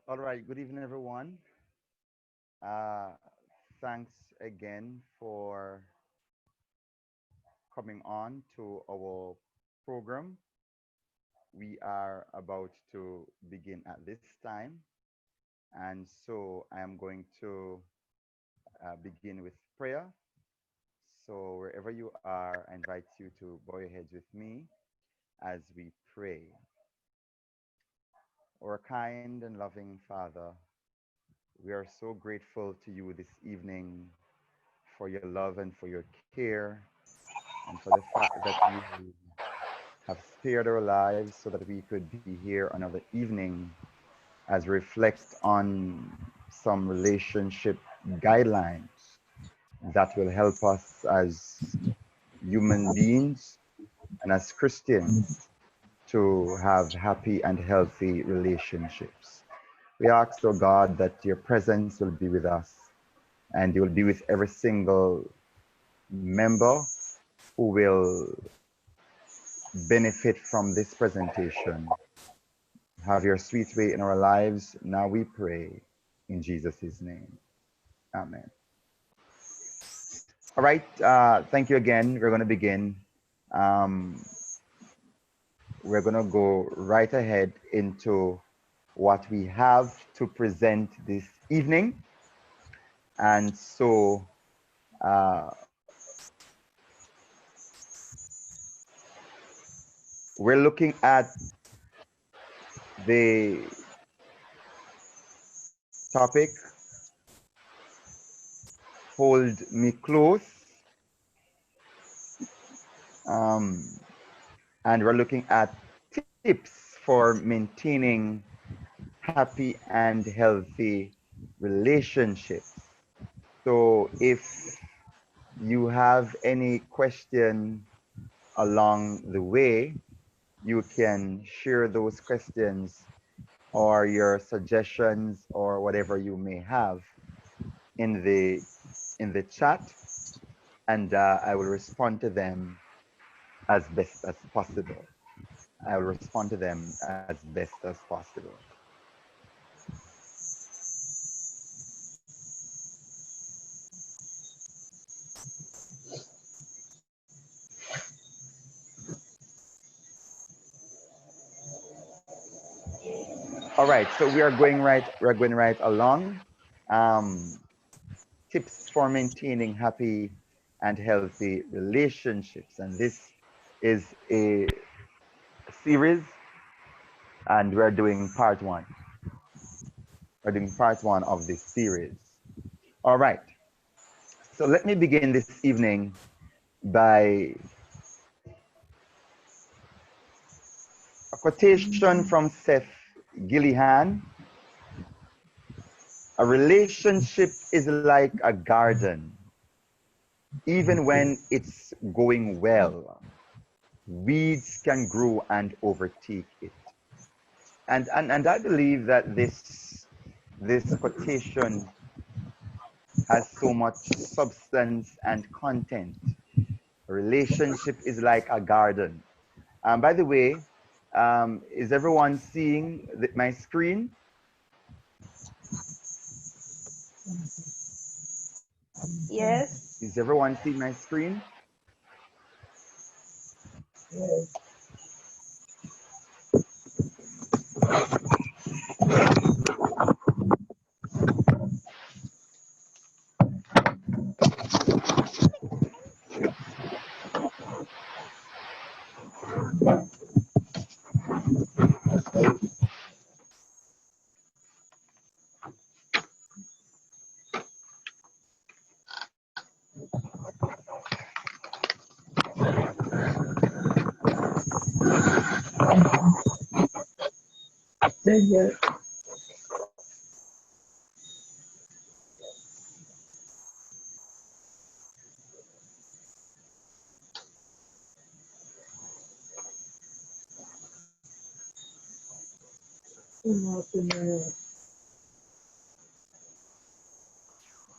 All right, good evening, everyone. Uh, Thanks again for coming on to our program. We are about to begin at this time, and so I am going to begin with prayer. So, wherever you are, I invite you to bow your heads with me as we pray. Our kind and loving Father, we are so grateful to you this evening for your love and for your care and for the fact that you have spared our lives so that we could be here another evening as we reflect on some relationship guidelines that will help us as human beings and as Christians to have happy and healthy relationships. We ask, oh God, that your presence will be with us and you will be with every single member who will benefit from this presentation. Have your sweet way in our lives. Now we pray in Jesus' name. Amen. All right. Thank you again. We're going to begin. Um, we're going to go right ahead into what we have to present this evening. And so uh, we're looking at the topic Hold Me Close. Um, and we're looking at tips for maintaining happy and healthy relationships. So if you have any question along the way, you can share those questions or your suggestions or whatever you may have in the chat, and I will respond to them as best as possible. I will respond to them as best as possible. All right, so we're going right along. Um, Tips for maintaining happy and healthy relationships, and this is a series, and we're doing part one. We're doing part one of this series. All right. So let me begin this evening by a quotation from Seth Gillihan. A relationship is like a garden. Even when it's going well, weeds can grow and overtake it. And I believe that this quotation has so much substance and content. A relationship is like a garden. By the way, is everyone seeing my screen? Yes. Is everyone seeing my screen?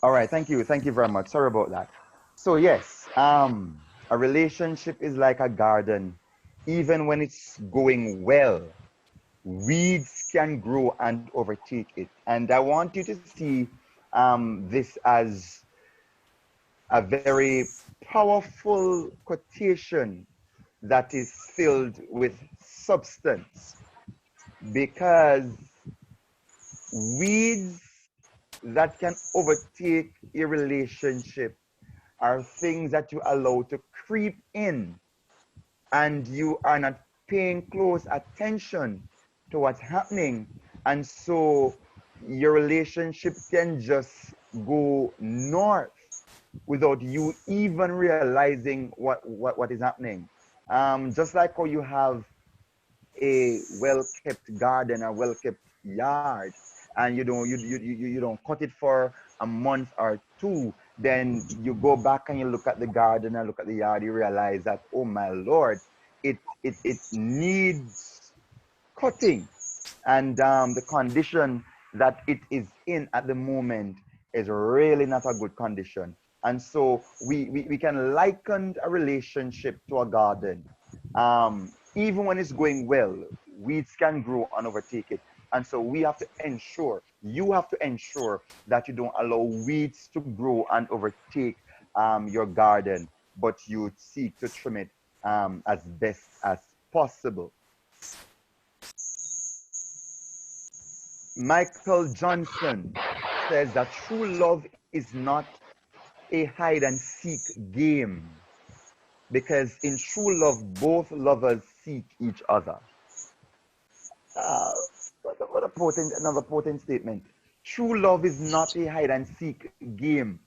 All right, thank you. Thank you very much. Sorry about that. So yes, a relationship is like a garden. Even when it's going well, weeds can grow and overtake it. And I want you to see this as a very powerful quotation that is filled with substance, because weeds that can overtake a relationship are things that you allow to creep in, and you are not paying close attention to what's happening. And so your relationship can just go north without you even realizing what is happening. Just like how you have a well-kept garden, a well-kept yard, and you don't cut it for a month or two, then you go back and you look at the garden and look at the yard, you realize that, oh my Lord, it needs cutting. And the condition that it is in at the moment is really not a good condition. And so we can liken a relationship to a garden. Even when it's going well, weeds can grow and overtake it. And so we have to ensure, you have to ensure that you don't allow weeds to grow and overtake your garden, but you seek to trim it as best as possible. Michael Johnson says that true love is not a hide and seek game, because in true love, both lovers seek each other. Uh, what a potent, another potent statement. True love is not a hide and seek game,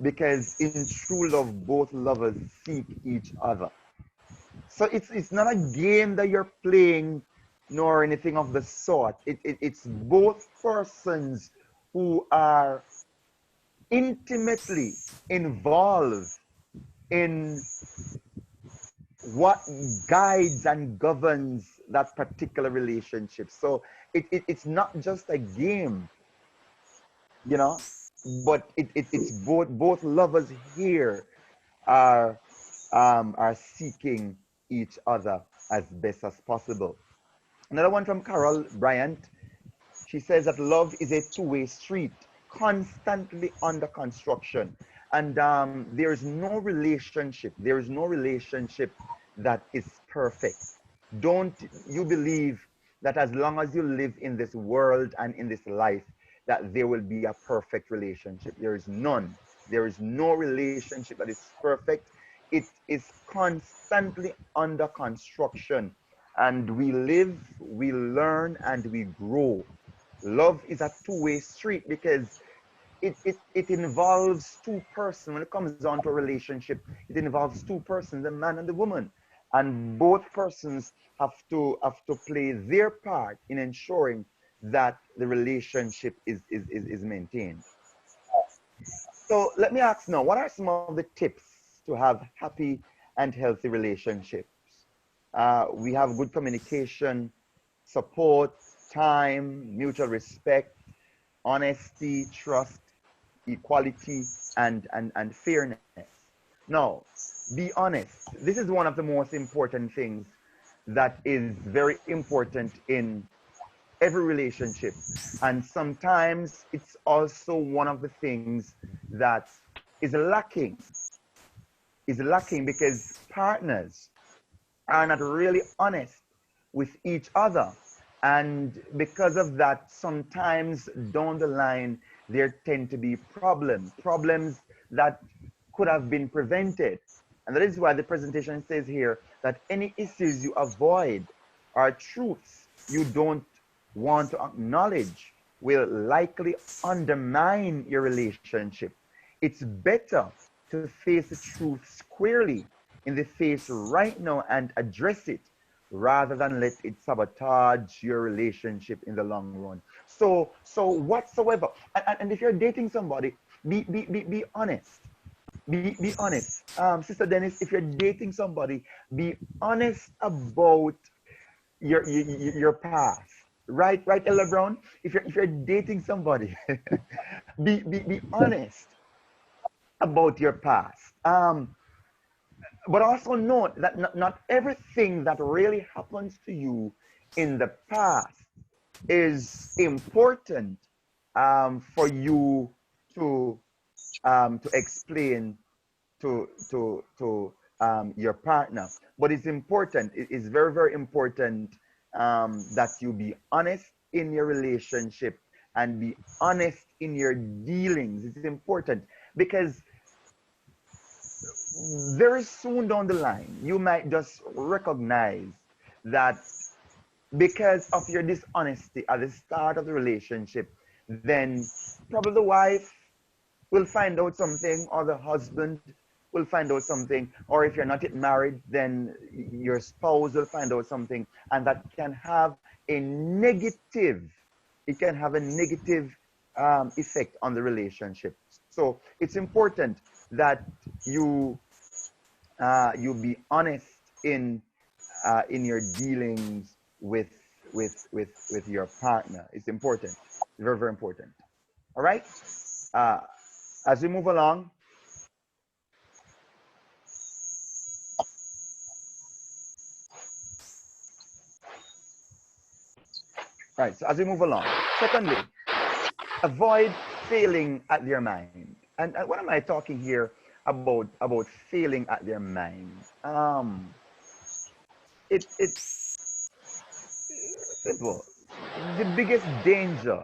because in true love, both lovers seek each other. So it's not a game that you're playing nor anything of the sort. It's both persons who are intimately involved in what guides and governs that particular relationship. So it's not just a game, you know, but it's both lovers here are are seeking each other as best as possible. Another one from Carol Bryant. She says that love is a two-way street, constantly under construction. And there is no relationship that is perfect. Don't you believe that as long as you live in this world and in this life, that there will be a perfect relationship? There is none. There is no relationship that is perfect. It is constantly under construction. And we live, we learn, and we grow. Love is a two-way street, because it involves two persons. When it comes down to a relationship, it involves two persons, the man and the woman. And both persons have to play their part in ensuring that the relationship is maintained. So let me ask now, what are some of the tips to have happy and healthy relationships? We have good communication, support, time, mutual respect, honesty, trust, equality, and fairness. Now, be honest. This is one of the most important things that is very important in every relationship. And sometimes it's also one of the things that is lacking, because partners are not really honest with each other. And because of that, sometimes down the line, there tend to be problems that could have been prevented. And that is why the presentation says here that any issues you avoid or truths you don't want to acknowledge will likely undermine your relationship. It's better to face the truth squarely in the face right now and address it, rather than let it sabotage your relationship in the long run. So whatsoever, and if you're dating somebody, be honest. Be honest. Sister Dennis, if you're dating somebody, be honest about your past. Right, Ella Brown. If you're dating somebody, be honest about your past. But also note that not everything that really happens to you in the past is important for you to explain to your partner. But it's important. It is very, very important that you be honest in your relationship and be honest in your dealings. It's important because very soon down the line, you might just recognize that because of your dishonesty at the start of the relationship, then probably the wife will find out something, or the husband will find out something, or if you're not yet married, then your spouse will find out something, and that can have a negative, it can have a negative effect on the relationship. So it's important that you you be honest in your dealings with with your partner. It's important, very, very important. All right. Uh, as we move along, right. So as we move along, secondly, avoid failing at their mind. And what am I talking here about failing at their mind? It's simple. The biggest danger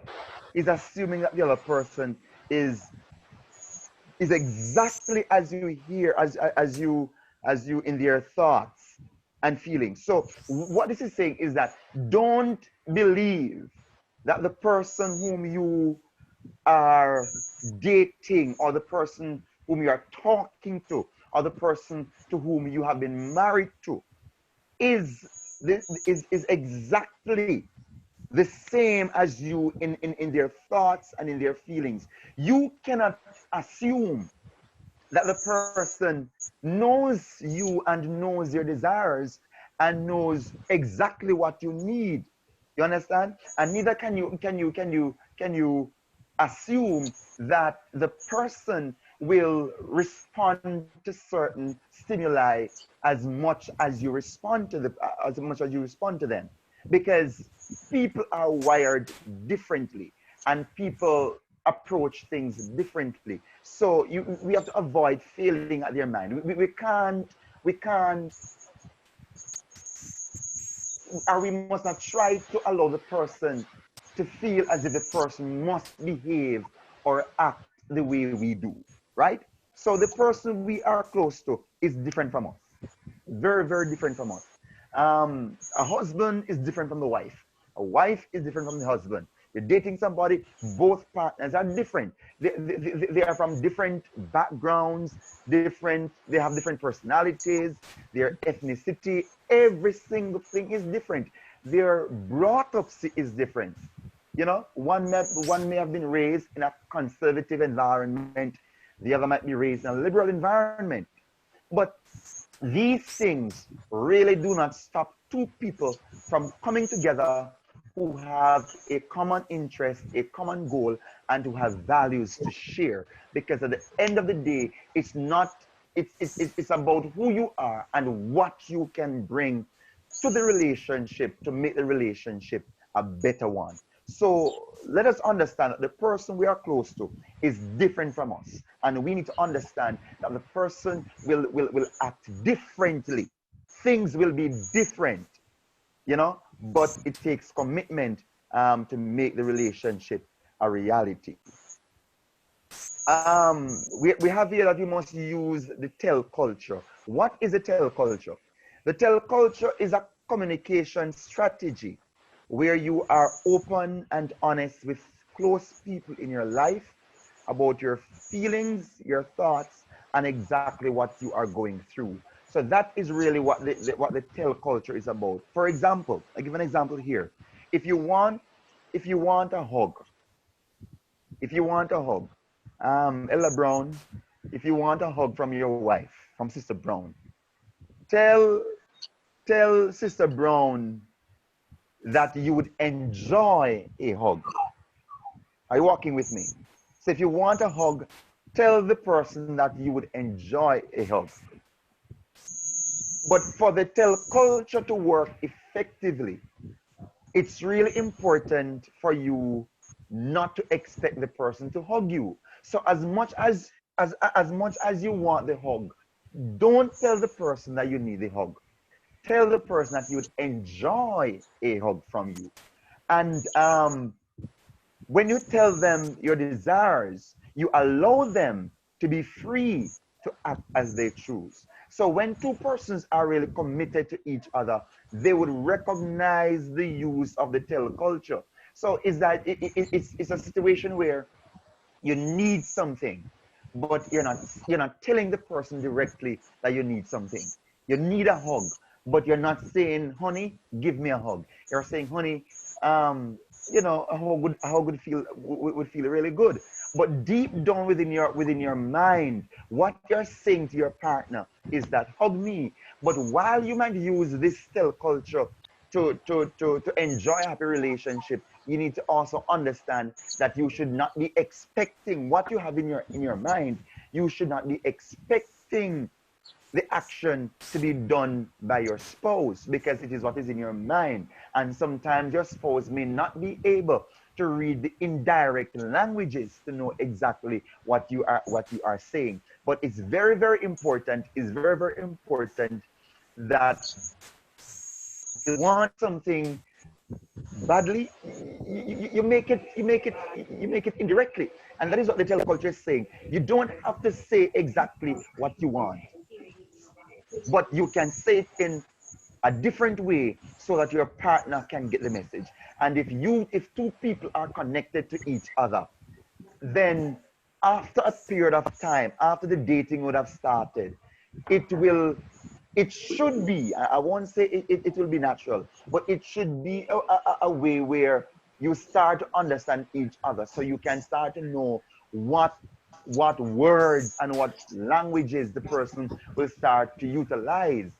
is assuming that the other person is is exactly as you hear, as you in their thoughts and feelings. So what this is saying is that don't believe that the person whom you are dating, or the person whom you are talking to, or the person to whom you have been married to is is exactly the same as you in their thoughts and in their feelings. You cannot assume that the person knows you and knows your desires and knows exactly what you need. You understand? And neither can you assume that the person will respond to certain stimuli as much as you respond to them, because people are wired differently and people approach things differently. So we have to avoid failing at their mind. We can't, or we must not try to allow the person to feel as if the person must behave or act the way we do, right? So the person we are close to is different from us, very, very different from us. A husband is different from the wife. A wife is different from the husband. You're dating somebody, both partners are different. They are from different backgrounds, they have different personalities, their ethnicity, every single thing is different. Their brought up is different. You know, one may have been raised in a conservative environment, the other might be raised in a liberal environment. But these things really do not stop two people from coming together who have a common interest, a common goal, and who have values to share. Because at the end of the day, it's not, it's about who you are and what you can bring to the relationship to make the relationship a better one. So let us understand that the person we are close to is different from us. And we need to understand that the person will act differently. Things will be different, you know, but it takes commitment to make the relationship a reality. We have here that we must use the tell culture. What is the tell culture? The tell culture is a communication strategy where you are open and honest with close people in your life about your feelings, your thoughts, and exactly what you are going through. So that is really what the tell culture is about. For example, I give an example here. If you want if you want a hug, if you want a hug, Ella Brown, if you want a hug from your wife, from Sister Brown, tell tell Sister Brown that you would enjoy a hug. Are you walking with me? So if you want a hug, tell the person that you would enjoy a hug. But for the tell culture to work effectively, it's really important for you not to expect the person to hug you. So as much as you want the hug, don't tell the person that you need the hug. Tell the person that you would enjoy a hug from you. And when you tell them your desires, you allow them to be free to act as they choose. So when two persons are really committed to each other, they would recognize the use of the tell culture. So is that it's a situation where you need something, but you're not telling the person directly that you need something. You need a hug, but you're not saying, honey, give me a hug. You're saying, honey, um a hug would feel really good. But deep down within your mind, what you're saying to your partner is that hug me. But while you might use this still culture to enjoy a happy relationship, you need to also understand that you should not be expecting what you have in your mind. You should not be expecting the action to be done by your spouse, because it is what is in your mind. And sometimes your spouse may not be able to read the indirect languages to know exactly what you are saying. But it's very, very important. It's very, very important that if you want something badly, you make it indirectly. And that is what the teleculture is saying. You don't have to say exactly what you want, but you can say it in a different way so that your partner can get the message. And if two people are connected to each other, then after a period of time, after the dating would have started, it will it should be, I won't say it will be natural, but it should be a way where you start to understand each other, so you can start to know what words and what languages the person will start to utilize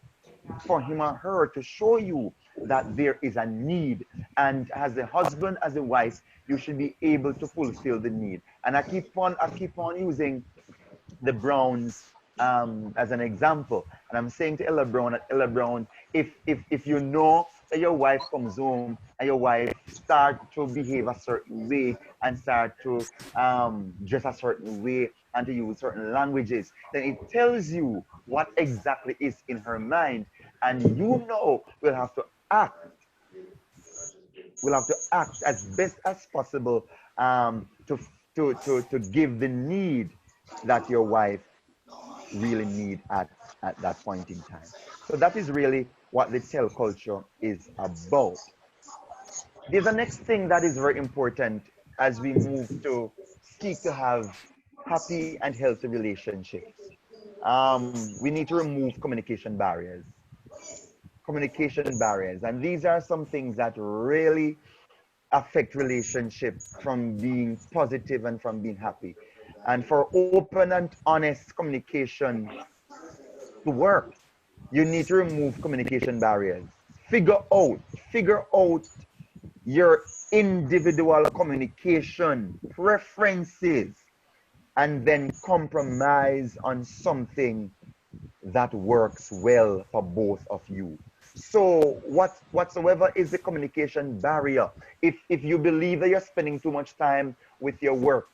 for him or her to show you that there is a need. And as a husband, as a wife, you should be able to fulfill the need. And I keep on using the Browns as an example. And I'm saying to Ella Brown, that Ella Brown, if you know that your wife comes home and your wife start to behave a certain way and start to dress a certain way and to use certain languages, then it tells you what exactly is in her mind. And act, we'll have to act as best as possible to give the need that your wife really need at that point in time. So that is really what the tell culture is about. There's the next thing that is very important as we move to seek to have happy and healthy relationships. We need to remove communication barriers, and these are some things that really affect relationship from being positive and from being happy. And for open and honest communication to work, you need to remove communication barriers. Figure out, figure out your individual communication preferences, and then compromise on something that works well for both of you. So whatsoever is the communication barrier, if you believe that you're spending too much time with your work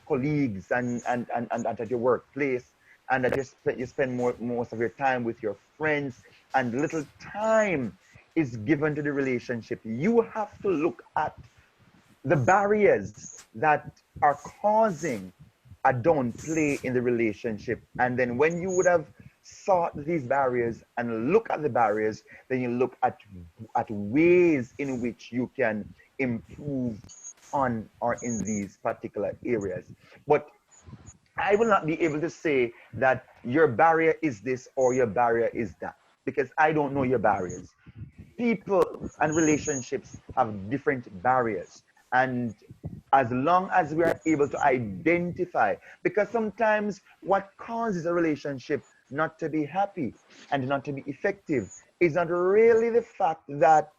colleagues and at your workplace, and that you spend most of your time with your friends, and little time is given to the relationship, you have to look at the barriers that are causing a downplay in the relationship. And then when you would have sought these barriers and look at the barriers, then you look at ways in which you can improve on or in these particular areas. But I will not be able to say that your barrier is this or your barrier is that, because I don't know your barriers. People and relationships have different barriers. And as long as we are able to identify, because sometimes what causes a relationship not to be happy and not to be effective is not really the fact that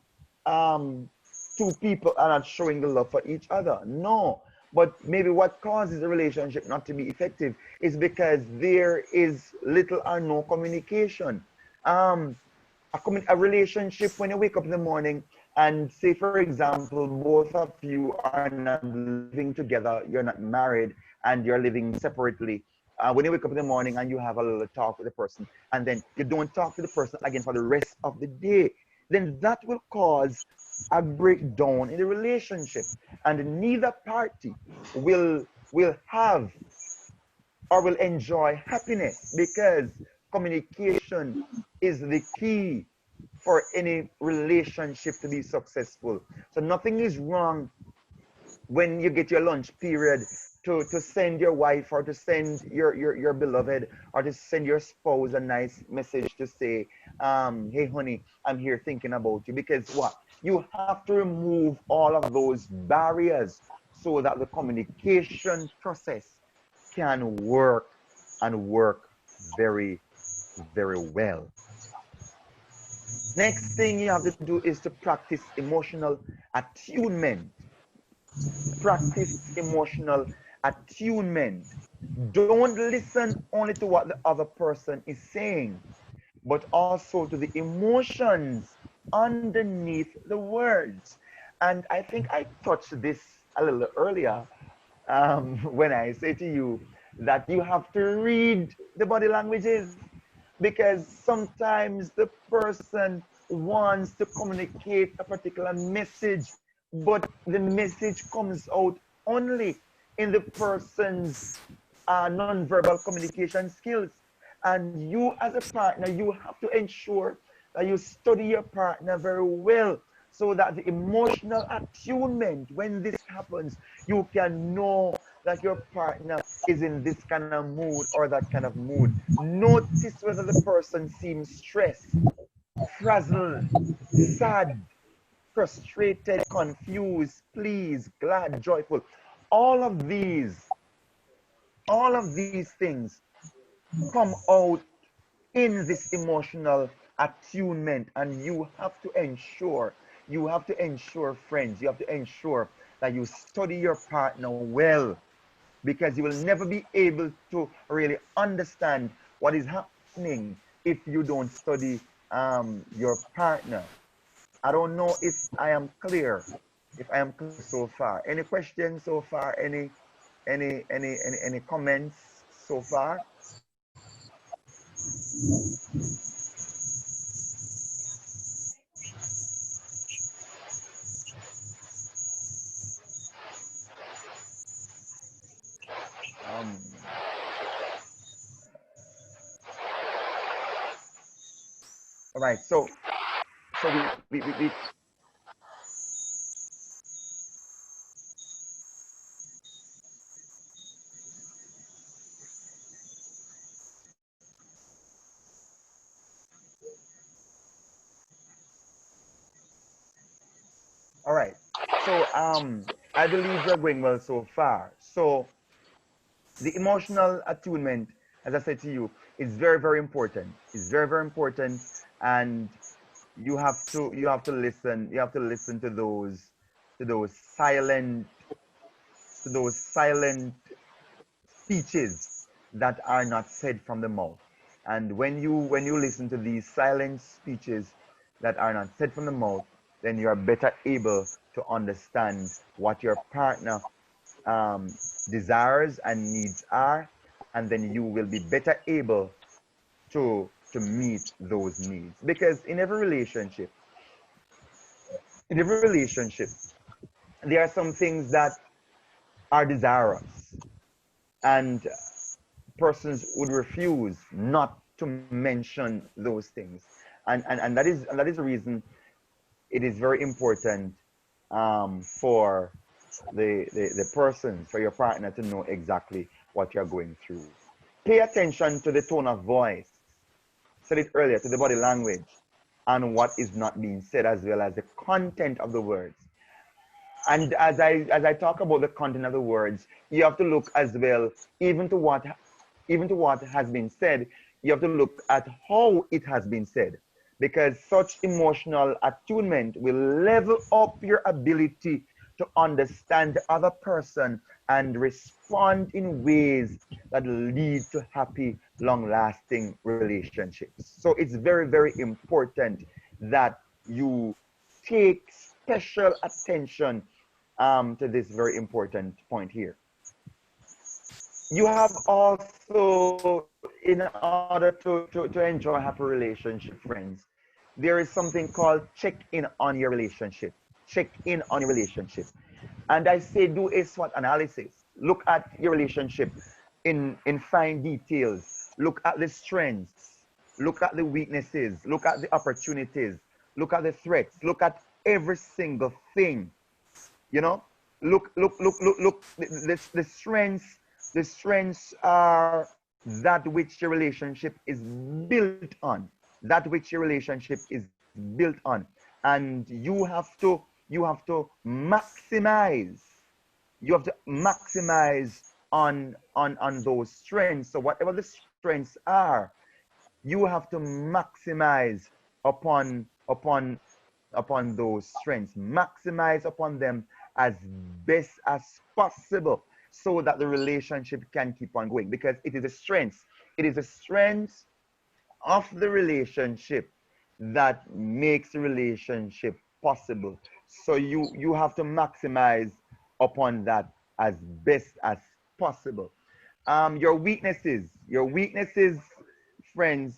um, two people are not showing the love for each other. No. But maybe what causes a relationship not to be effective is because there is little or no communication. Um, a relationship, when you wake up in the morning And say, for example, both of you are not living together, you're not married, and you're living separately. When you wake up in the morning and you have a little talk with the person, and then you don't talk to the person again for the rest of the day, then that will cause a breakdown in the relationship, and neither party will have or will enjoy happiness, because communication is the key for any relationship to be successful. So nothing is wrong when you get your lunch period to send your wife, or to send your beloved, or to send your spouse a nice message to say, hey honey, I'm here thinking about you. Because what? You have to remove all of those barriers so that the communication process can work, and work very, very well. Next thing you have to do is to practice emotional attunement. Practice emotional attunement. Don't listen only to what the other person is saying, but also to the emotions underneath the words. And I think I touched this a little earlier, when I say to you that you have to read the body languages, because sometimes the person wants to communicate a particular message, but the message comes out only in the person's non-verbal communication skills. And you, as a partner, you have to ensure that you study your partner very well, so that the emotional attunement, when this happens, you can know that your partner is in this kind of mood or that kind of mood. Notice whether the person seems stressed, frazzled, sad, frustrated, confused, pleased, glad, joyful. All of these, all of these things come out in this emotional attunement. And you have to ensure, friends, you have to ensure that you study your partner well, because you will never be able to really understand what is happening if you don't study your partner. I don't know if I am clear, so far. Any questions so far? Any comments so far? um all right, so we all right. So I believe we're going well so far. So the emotional attunement, as I said to you, is very, very important. It's very, very important. And you have to listen. You have to listen to those silent to those silent speeches that are not said from the mouth. And when you listen to these silent speeches that are not said from the mouth, then you are better able to understand what your partner um, desires and needs are, and then you will be better able to meet those needs. Because in every relationship, there are some things that are desirous, and persons would refuse not to mention those things. And that is the reason it is very important, for the persons, for your partner to know exactly what you're going through. Pay attention to the tone of voice. Said it earlier, to the body language, and what is not being said, as well as the content of the words. And as I talk about the content of the words, you have to look as well, even to what has been said. You have to look at how it has been said, because such emotional attunement will level up your ability to understand the other person and respond in ways that lead to happy, long lasting relationships. So it's very, very important that you take special attention to this very important point here. You have also, in order to enjoy a happy relationship, friends, there is something called check in on your relationship. Check in on your relationship. And I say do a SWOT analysis. Look at your relationship in fine details. Look at the strengths. Look at the weaknesses. Look at the opportunities. Look at the threats. Look at every single thing. You know, look. The strengths, the strengths are that which your relationship is built on. That which your relationship is built on, and you have to maximize. You have to maximize on those strengths. So whatever the strengths are, you have to maximize upon those strengths, maximize upon them as best as possible so that the relationship can keep on going, because it is a strength. It is a strength of the relationship that makes the relationship possible. So you have to maximize upon that as best as possible. Your weaknesses, friends,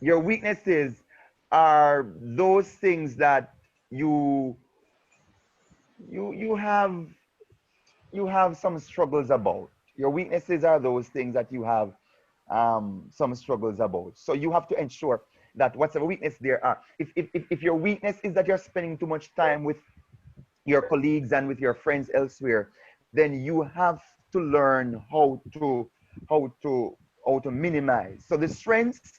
your weaknesses are those things that you you have some struggles about. Your weaknesses are those things that you have some struggles about. So you have to ensure that whatever weakness there are, if your weakness is that you're spending too much time with your colleagues and with your friends elsewhere, then you have to learn how to how to minimize. So the strengths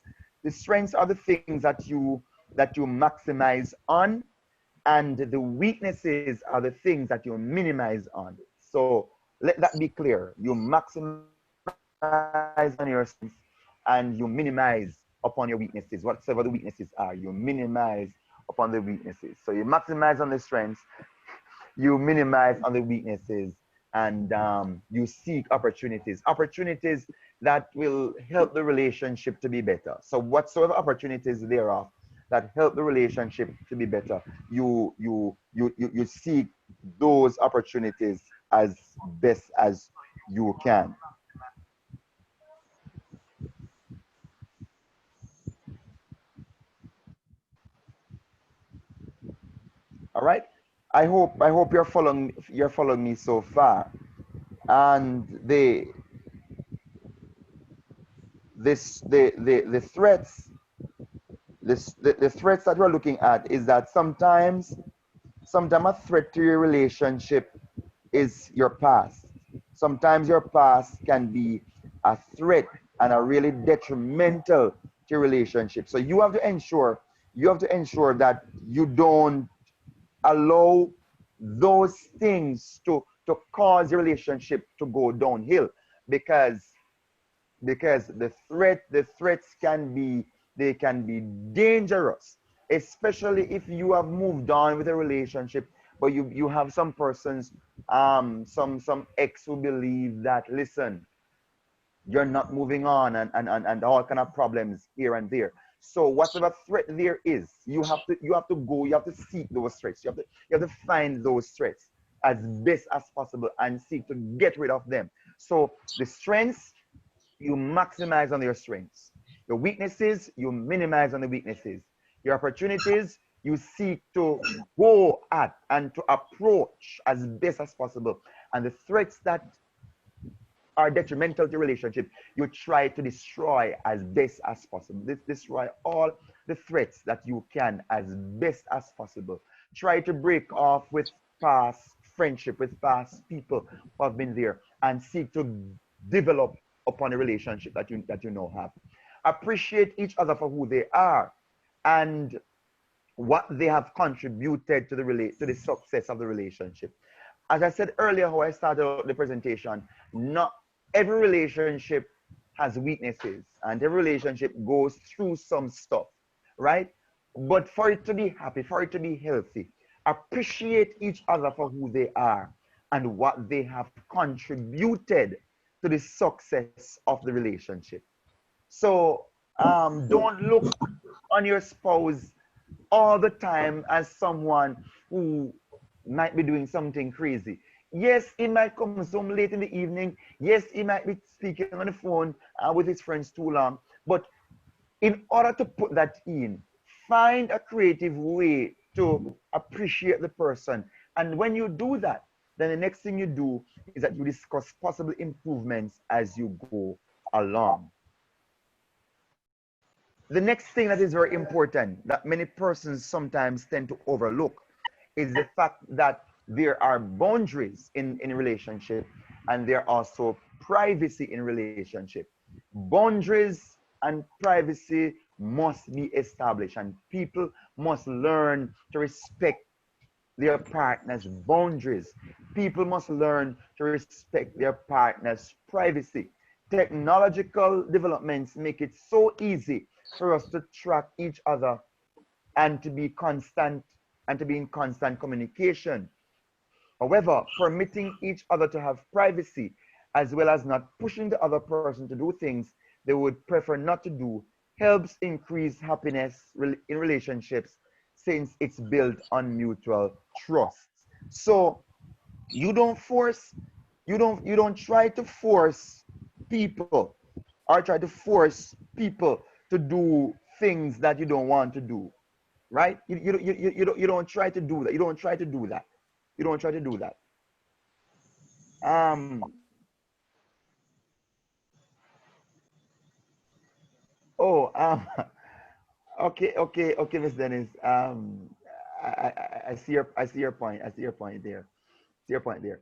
are the things that you maximize on, and the weaknesses are the things that you minimize on. So let that be clear. You maximize on your strengths and you minimize upon your weaknesses. Whatever the weaknesses are, you minimize upon the weaknesses. So you maximize on the strengths, you minimize on the weaknesses, and you seek opportunities that will help the relationship to be better. So whatsoever opportunities thereof that help the relationship to be better, you seek those opportunities as best as you can. All right. I hope you're following me so far. And the threats, the threats that we're looking at is that sometimes a threat to your relationship is your past. Sometimes your past can be a threat and a really detrimental to your relationship. So you have to ensure that you don't allow those things to cause your relationship to go downhill, because the threats can be dangerous, especially if you have moved on with a relationship, but you have some persons, some ex who believe that, listen, you're not moving on, and all kind of problems here and there. So whatever threat there is, you have to seek those threats. You have to find those threats as best as possible and seek to get rid of them. So the strengths, you maximize on your strengths. Your weaknesses, you minimize on the weaknesses. Your opportunities, you seek to go at and to approach as best as possible. And the threats that are detrimental to your relationship, you try to destroy as best as possible. Destroy all the threats that you can as best as possible. Try to break off with past friendship, with past people who have been there, and seek to develop upon a relationship that you now have. Appreciate each other for who they are and what they have contributed to the success of the relationship. As I said earlier, how I started out the presentation, not every relationship has weaknesses, and every relationship goes through some stuff, right? But for it to be happy, for it to be healthy, appreciate each other for who they are and what they have contributed to the success of the relationship. So don't look on your spouse all the time as someone who might be doing something crazy. Yes, he might come home late in the evening. Yes, he might be speaking on the phone with his friends too long. But in order to put that in, find a creative way to appreciate the person. And when you do that, then the next thing you do is that you discuss possible improvements as you go along. The next thing that is very important that many persons sometimes tend to overlook is the fact that there are boundaries in relationship and there are also privacy in relationship. Boundaries and privacy must be established and people must learn to respect their partner's boundaries. People must learn to respect their partner's privacy. Technological developments make it so easy for us to track each other and to be constant and to be in constant communication. However, permitting each other to have privacy as well as not pushing the other person to do things they would prefer not to do helps increase happiness in relationships since it's built on mutual trust. So you don't force, you don't try to force people or try to force people to do things that you don't want to do, right? You don't try to do that. You don't try to do that. You don't try to do that. Um. Oh. Okay, Miss Dennis. I see your point. I see your point there. See your point there.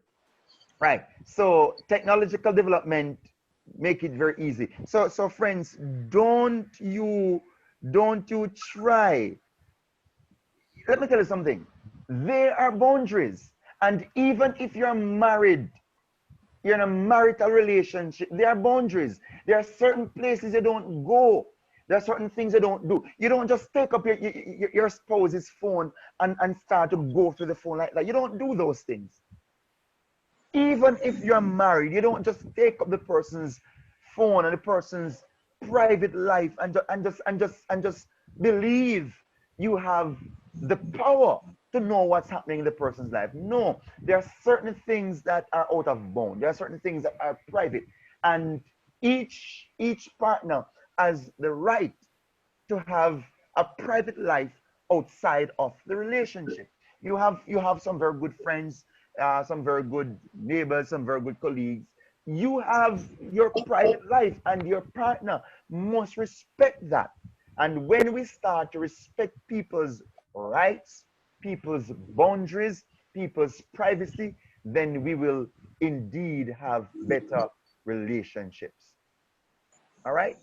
Right. So technological development make it very easy. So friends, don't you don't you try. Let me tell you something. There are boundaries, and even if you're married, you're in a marital relationship, there are boundaries. There are certain places you don't go. There are certain things you don't do. You don't just take up your spouse's phone and start to go through the phone like that. You don't do those things. Even if you're married, you don't just take up the person's phone and the person's private life and just believe you have the power to know what's happening in the person's life. No, there are certain things that are out of bound. There are certain things that are private, and each partner has the right to have a private life outside of the relationship. You have some very good friends, some very good neighbors, some very good colleagues. You have your private life, and your partner must respect that. And when we start to respect people's rights, people's boundaries, people's privacy, then we will indeed have better relationships. All right?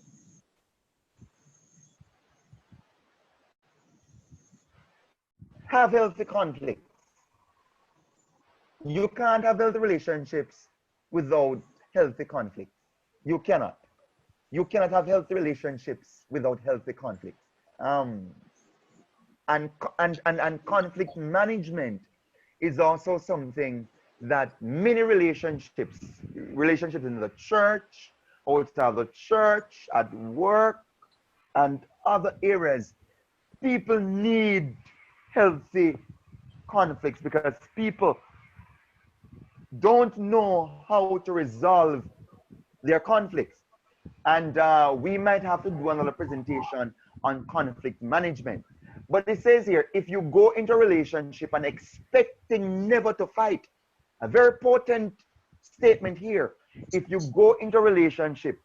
Have healthy conflicts. You can't have healthy relationships without healthy conflicts. You cannot. You cannot have healthy relationships without healthy conflicts. Um, and conflict management is also something that many relationships in the church, outside the church, at work, and other areas, people need healthy conflicts because people don't know how to resolve their conflicts. And we might have to do another presentation on conflict management. But it says here, if you go into a relationship and expecting never to fight, a very potent statement here. If you go into a relationship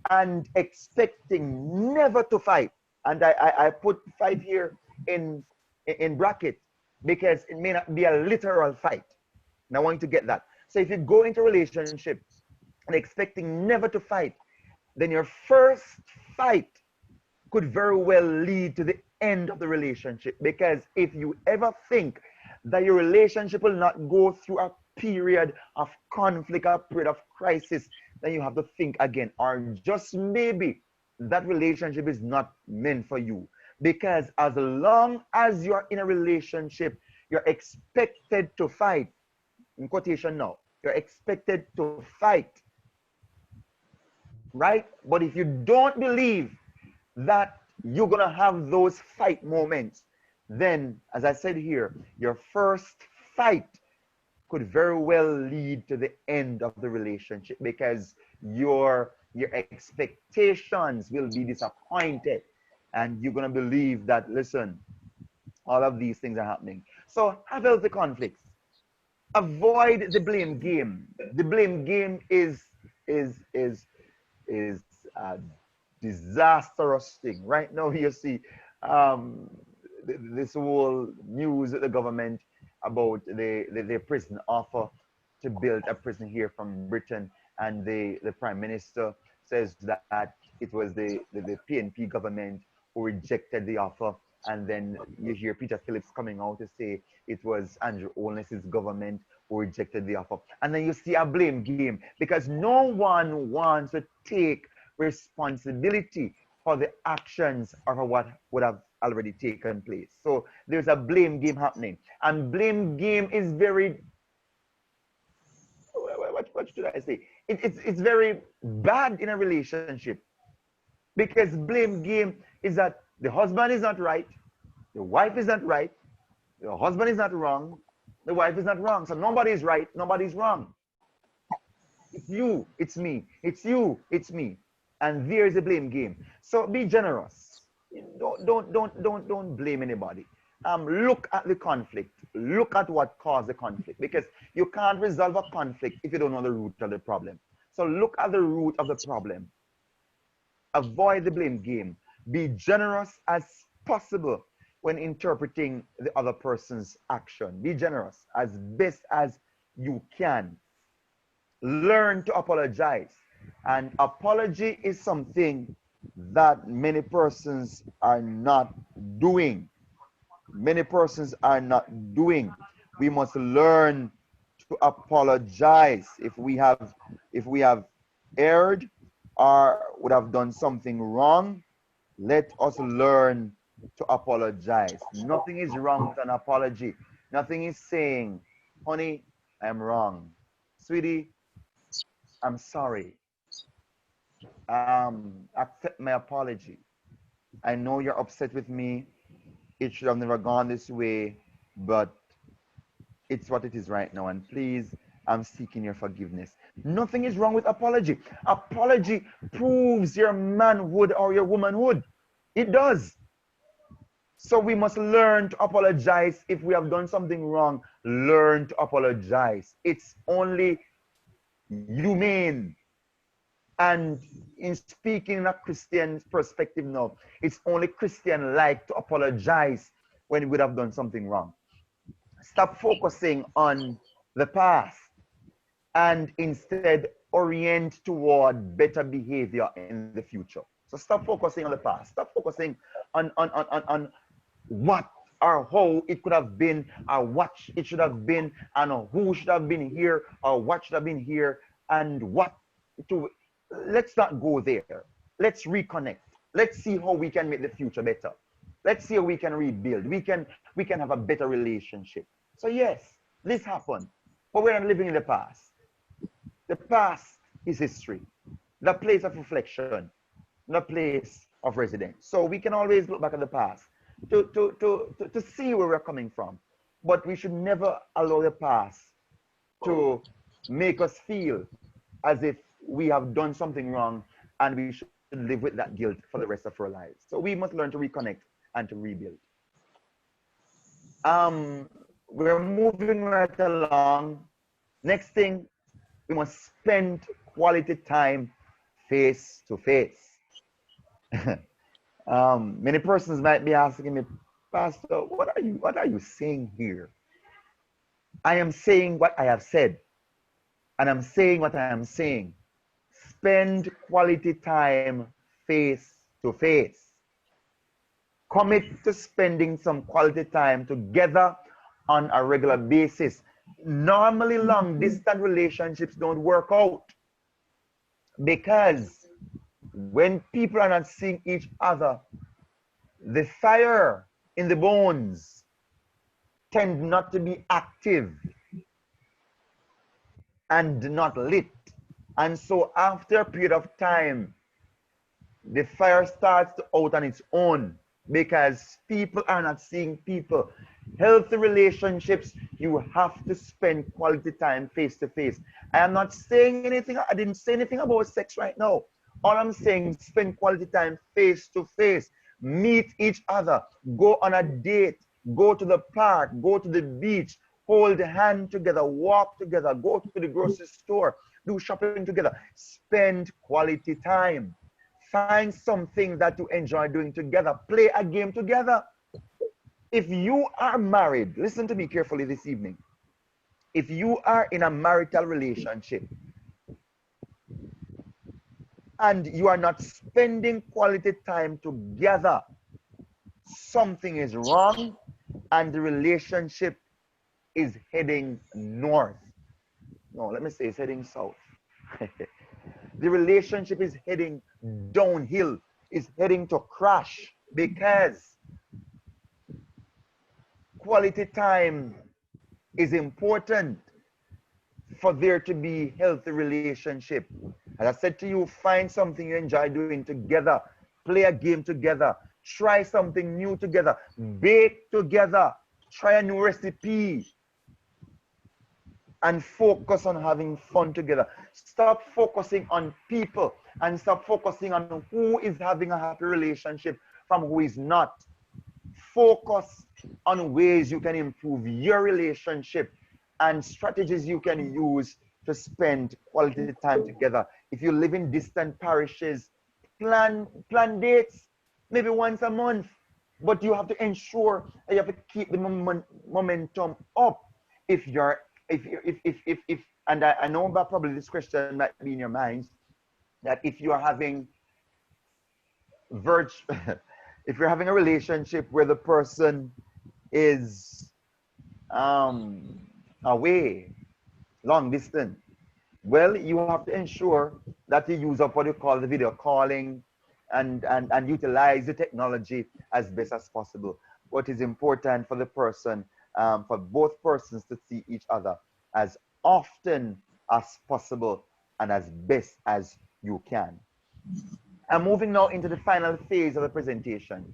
and expecting never to fight, and I put fight here in bracket because it may not be a literal fight. And I want you to get that. So if you go into a relationship and expecting never to fight, then your first fight could very well lead to the end of the relationship. Because if you ever think that your relationship will not go through a period of conflict, a period of crisis, then you have to think again. Or just maybe that relationship is not meant for you. Because as long as you're in a relationship, you're expected to fight. In quotation now, you're expected to fight, right? But if you don't believe that you're going to have those fight moments. Then, as I said here, your first fight could very well lead to the end of the relationship because your expectations will be disappointed, and you're going to believe that, listen, all of these things are happening. So have healthy conflicts. Avoid the blame game. The blame game is is is a disastrous thing. Right now, you see um, this whole news with the government about the prison offer to build a prison here from Britain, and the Prime Minister says that it was the PNP government who rejected the offer. And then you hear Peter Phillips coming out to say it was Andrew Holness's government who rejected the offer. And then you see a blame game because no one wants to take responsibility for the actions or for what would have already taken place. So there's a blame game happening. And blame game is very, what should I say? It's very bad in a relationship because blame game is that the husband is not right, the wife is not right, the husband is not wrong, the wife is not wrong. So nobody is right, nobody's wrong. It's you, it's me. It's you, it's me. And there is a blame game. So be generous. Don't blame anybody. Look at the conflict. Look at what caused the conflict. Because you can't resolve a conflict if you don't know the root of the problem. So look at the root of the problem. Avoid the blame game. Be generous as possible when interpreting the other person's action. Be generous as best as you can. Learn to apologize. And apology is something that many persons are not doing. Many persons are not doing. We must learn to apologize if we have erred or would have done something wrong. Let us learn to apologize. Nothing is wrong with an apology. Nothing is saying, honey, I'm wrong. Sweetie, I'm sorry. Accept my apology. I know you're upset with me. It should have never gone this way, but it's what it is right now. And please, I'm seeking your forgiveness. Nothing is wrong with apology. Apology proves your manhood or your womanhood. It does. So we must learn to apologize if we have done something wrong. Learn to apologize. It's only humane. And in speaking in a Christian perspective now, it's only Christian-like to apologize when we would have done something wrong. Stop focusing on the past and instead orient toward better behavior in the future. So stop focusing on the past. Stop focusing on what or how it could have been, or what it should have been, and who should have been here, or what should have been here, and what to. Let's not go there. Let's reconnect. Let's see how we can make the future better. Let's see how we can rebuild. We can have a better relationship. So yes, this happened, but we're not living in the past. The past is history, the place of reflection, the place of residence. So we can always look back at the past to see where we're coming from. But we should never allow the past to make us feel as if we have done something wrong and we should live with that guilt for the rest of our lives. So we must learn to reconnect and to rebuild. We're moving right along. Next thing, we must spend quality time face to face. Many persons might be asking me, Pastor, what are you saying here? I am saying what I have said, and I'm saying what I am saying. Spend quality time face to face. Commit to spending some quality time together on a regular basis. Normally, long distance relationships don't work out because when people are not seeing each other, the fire in the bones tend not to be active and not lit. And so after a period of time, the fire starts to out on its own because people are not seeing people. Healthy relationships, you have to spend quality time face to face. I am not saying anything, I didn't say anything about sex right now. All I'm saying, spend quality time face to face. Meet each other, go on a date, go to the park, go to the beach, hold hand together, walk together, go to the grocery store, do shopping together, spend quality time. Find something that you enjoy doing together. Play a game together. If you are married, listen to me carefully this evening. If you are in a marital relationship and you are not spending quality time together, something is wrong and the relationship is heading north. No, let me say it's heading south. The relationship is heading downhill, is heading to crash because quality time is important for there to be healthy relationship. As I said to you, find something you enjoy doing together, play a game together, try something new together, bake together, try a new recipe, and focus on having fun together. Stop focusing on people and stop focusing on who is having a happy relationship from who is not. Focus on ways you can improve your relationship and strategies you can use to spend quality time together. If you live in distant parishes, plan dates maybe once a month, but you have to ensure that you have to keep the momentum up. If you're if and I know that probably this question might be in your minds, that if you are having virtue if you're having a relationship where the person is away, long distance, well, you have to ensure that you use up what you call the video calling and utilize the technology as best as possible. What is important for the person, for both persons to see each other as often as possible and as best as you can. I'm moving now into the final phase of the presentation.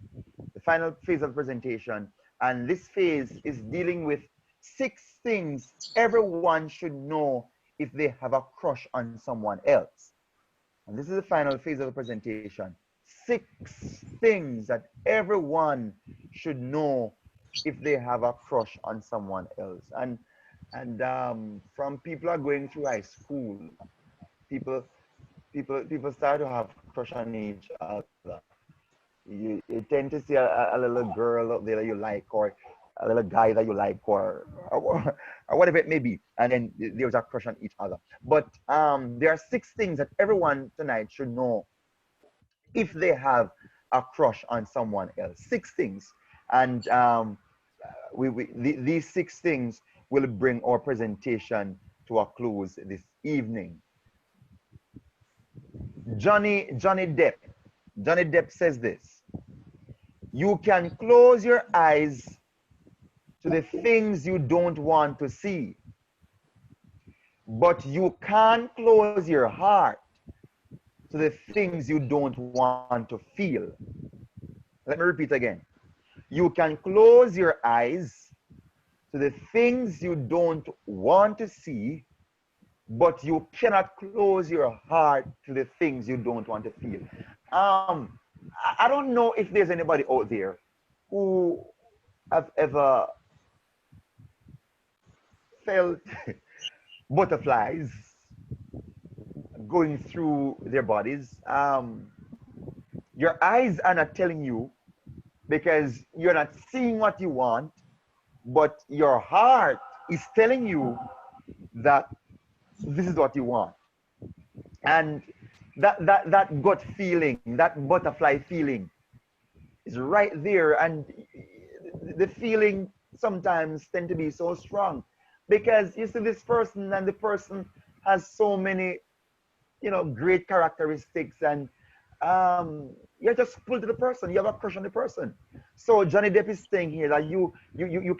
The final phase of the presentation. And this phase is dealing with 6 things everyone should know if they have a crush on someone else. And this is the final phase of the presentation. 6 things that everyone should know if they have a crush on someone else. And from people are going through high school, people people start to have crush on each other. You tend to see a little girl out there that you like, or a little guy that you like, or whatever it may be, and then there's a crush on each other. But there are 6 things that everyone tonight should know if they have a crush on someone else. 6 things, and these 6 things will bring our presentation to a close this evening. Johnny Depp. Johnny Depp says this: you can close your eyes to the things you don't want to see, but you can't close your heart to the things you don't want to feel. Let me repeat again. You can close your eyes to the things you don't want to see, but you cannot close your heart to the things you don't want to feel. I don't know if there's anybody out there who have ever felt butterflies going through their bodies. Your eyes are not telling you because you're not seeing what you want, but your heart is telling you that this is what you want. And that gut feeling, that butterfly feeling is right there. And the feeling sometimes tend to be so strong because you see this person and the person has so many, great characteristics, and you're just pulled to the person. You have a crush on the person. So Johnny Depp is saying here that you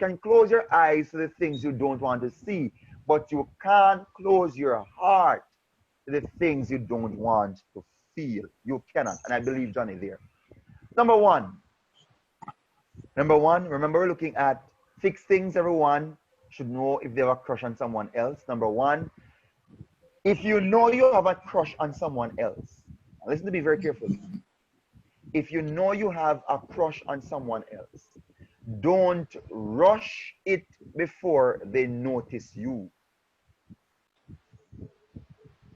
can close your eyes to the things you don't want to see, but you can't close your heart to the things you don't want to feel. You cannot. And I believe Johnny there. Number one, Number one, remember we're looking at fixed things everyone should know if they have a crush on someone else. Number one, if you know you have a crush on someone else, listen to me very carefully. If you know you have a crush on someone else, don't rush it before they notice you.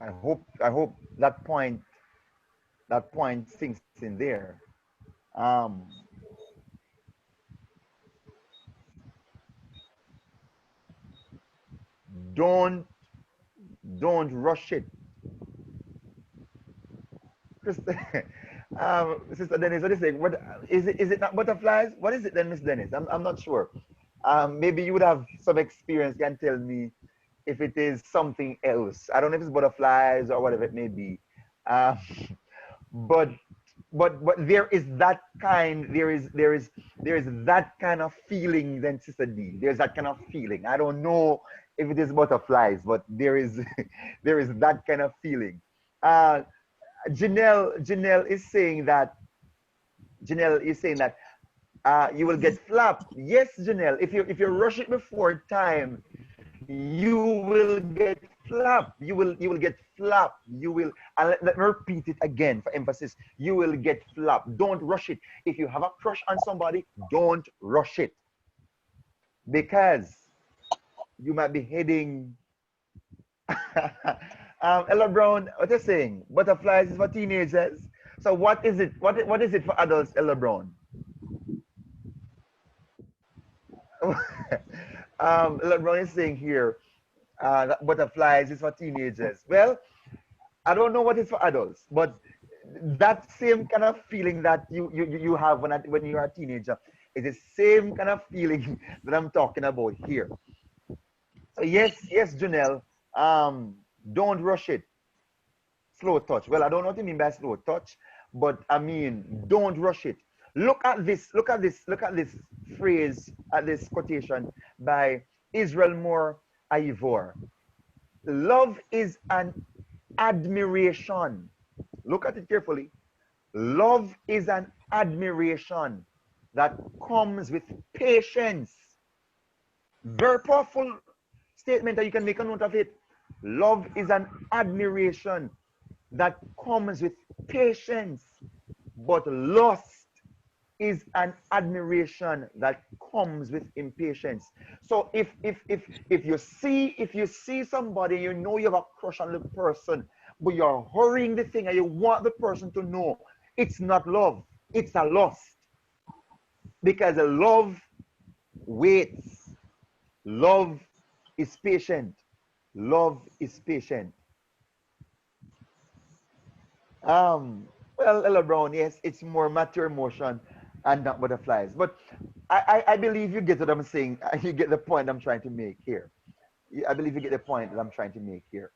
I hope that point sinks in there. Um, don't don't rush it. Sister, Sister Dennis, what is it? What is it not butterflies? What is it then, Miss Dennis? I'm not sure. Maybe you would have some experience, can tell me if it is something else. I don't know if it's butterflies or whatever it may be. Um, but but there is that kind, there is that kind of feeling then, Sister D. There's that kind of feeling. I don't know if it is butterflies, but there is there is that kind of feeling. Uh, Janelle is saying that you will get flapped. Yes, Janelle. If you rush it before time, you will get flapped. You will get flapped. You will. And let me repeat it again for emphasis. You will get flapped. Don't rush it. If you have a crush on somebody, don't rush it because you might be heading. Ella Brown, what you saying? Butterflies is for teenagers. So what is it? What is it for adults, Ella Brown? LeBron is saying here that butterflies is for teenagers. Well, I don't know what is for adults, but that same kind of feeling that you have when you're a teenager is the same kind of feeling that I'm talking about here. So yes, Janelle, don't rush it. Slow touch. Well, I don't know what you mean by slow touch, but I mean don't rush it. Look at this. Look at this phrase, at this quotation by Israel Moore Ivor. Love is an admiration. Look at it carefully. Love is an admiration that comes with patience. Very powerful statement that you can make a note of it. Love is an admiration that comes with patience, but lust is an admiration that comes with impatience. So if you see somebody, you know you have a crush on the person, but you're hurrying the thing and you want the person to know, it's not love, it's a lust. Because love waits, love is patient, love is patient. Um, well, Ella Brown, yes, it's more mature emotion and not butterflies. But I believe you get what I'm saying. You get the point I'm trying to make here. I believe you get the point that I'm trying to make here.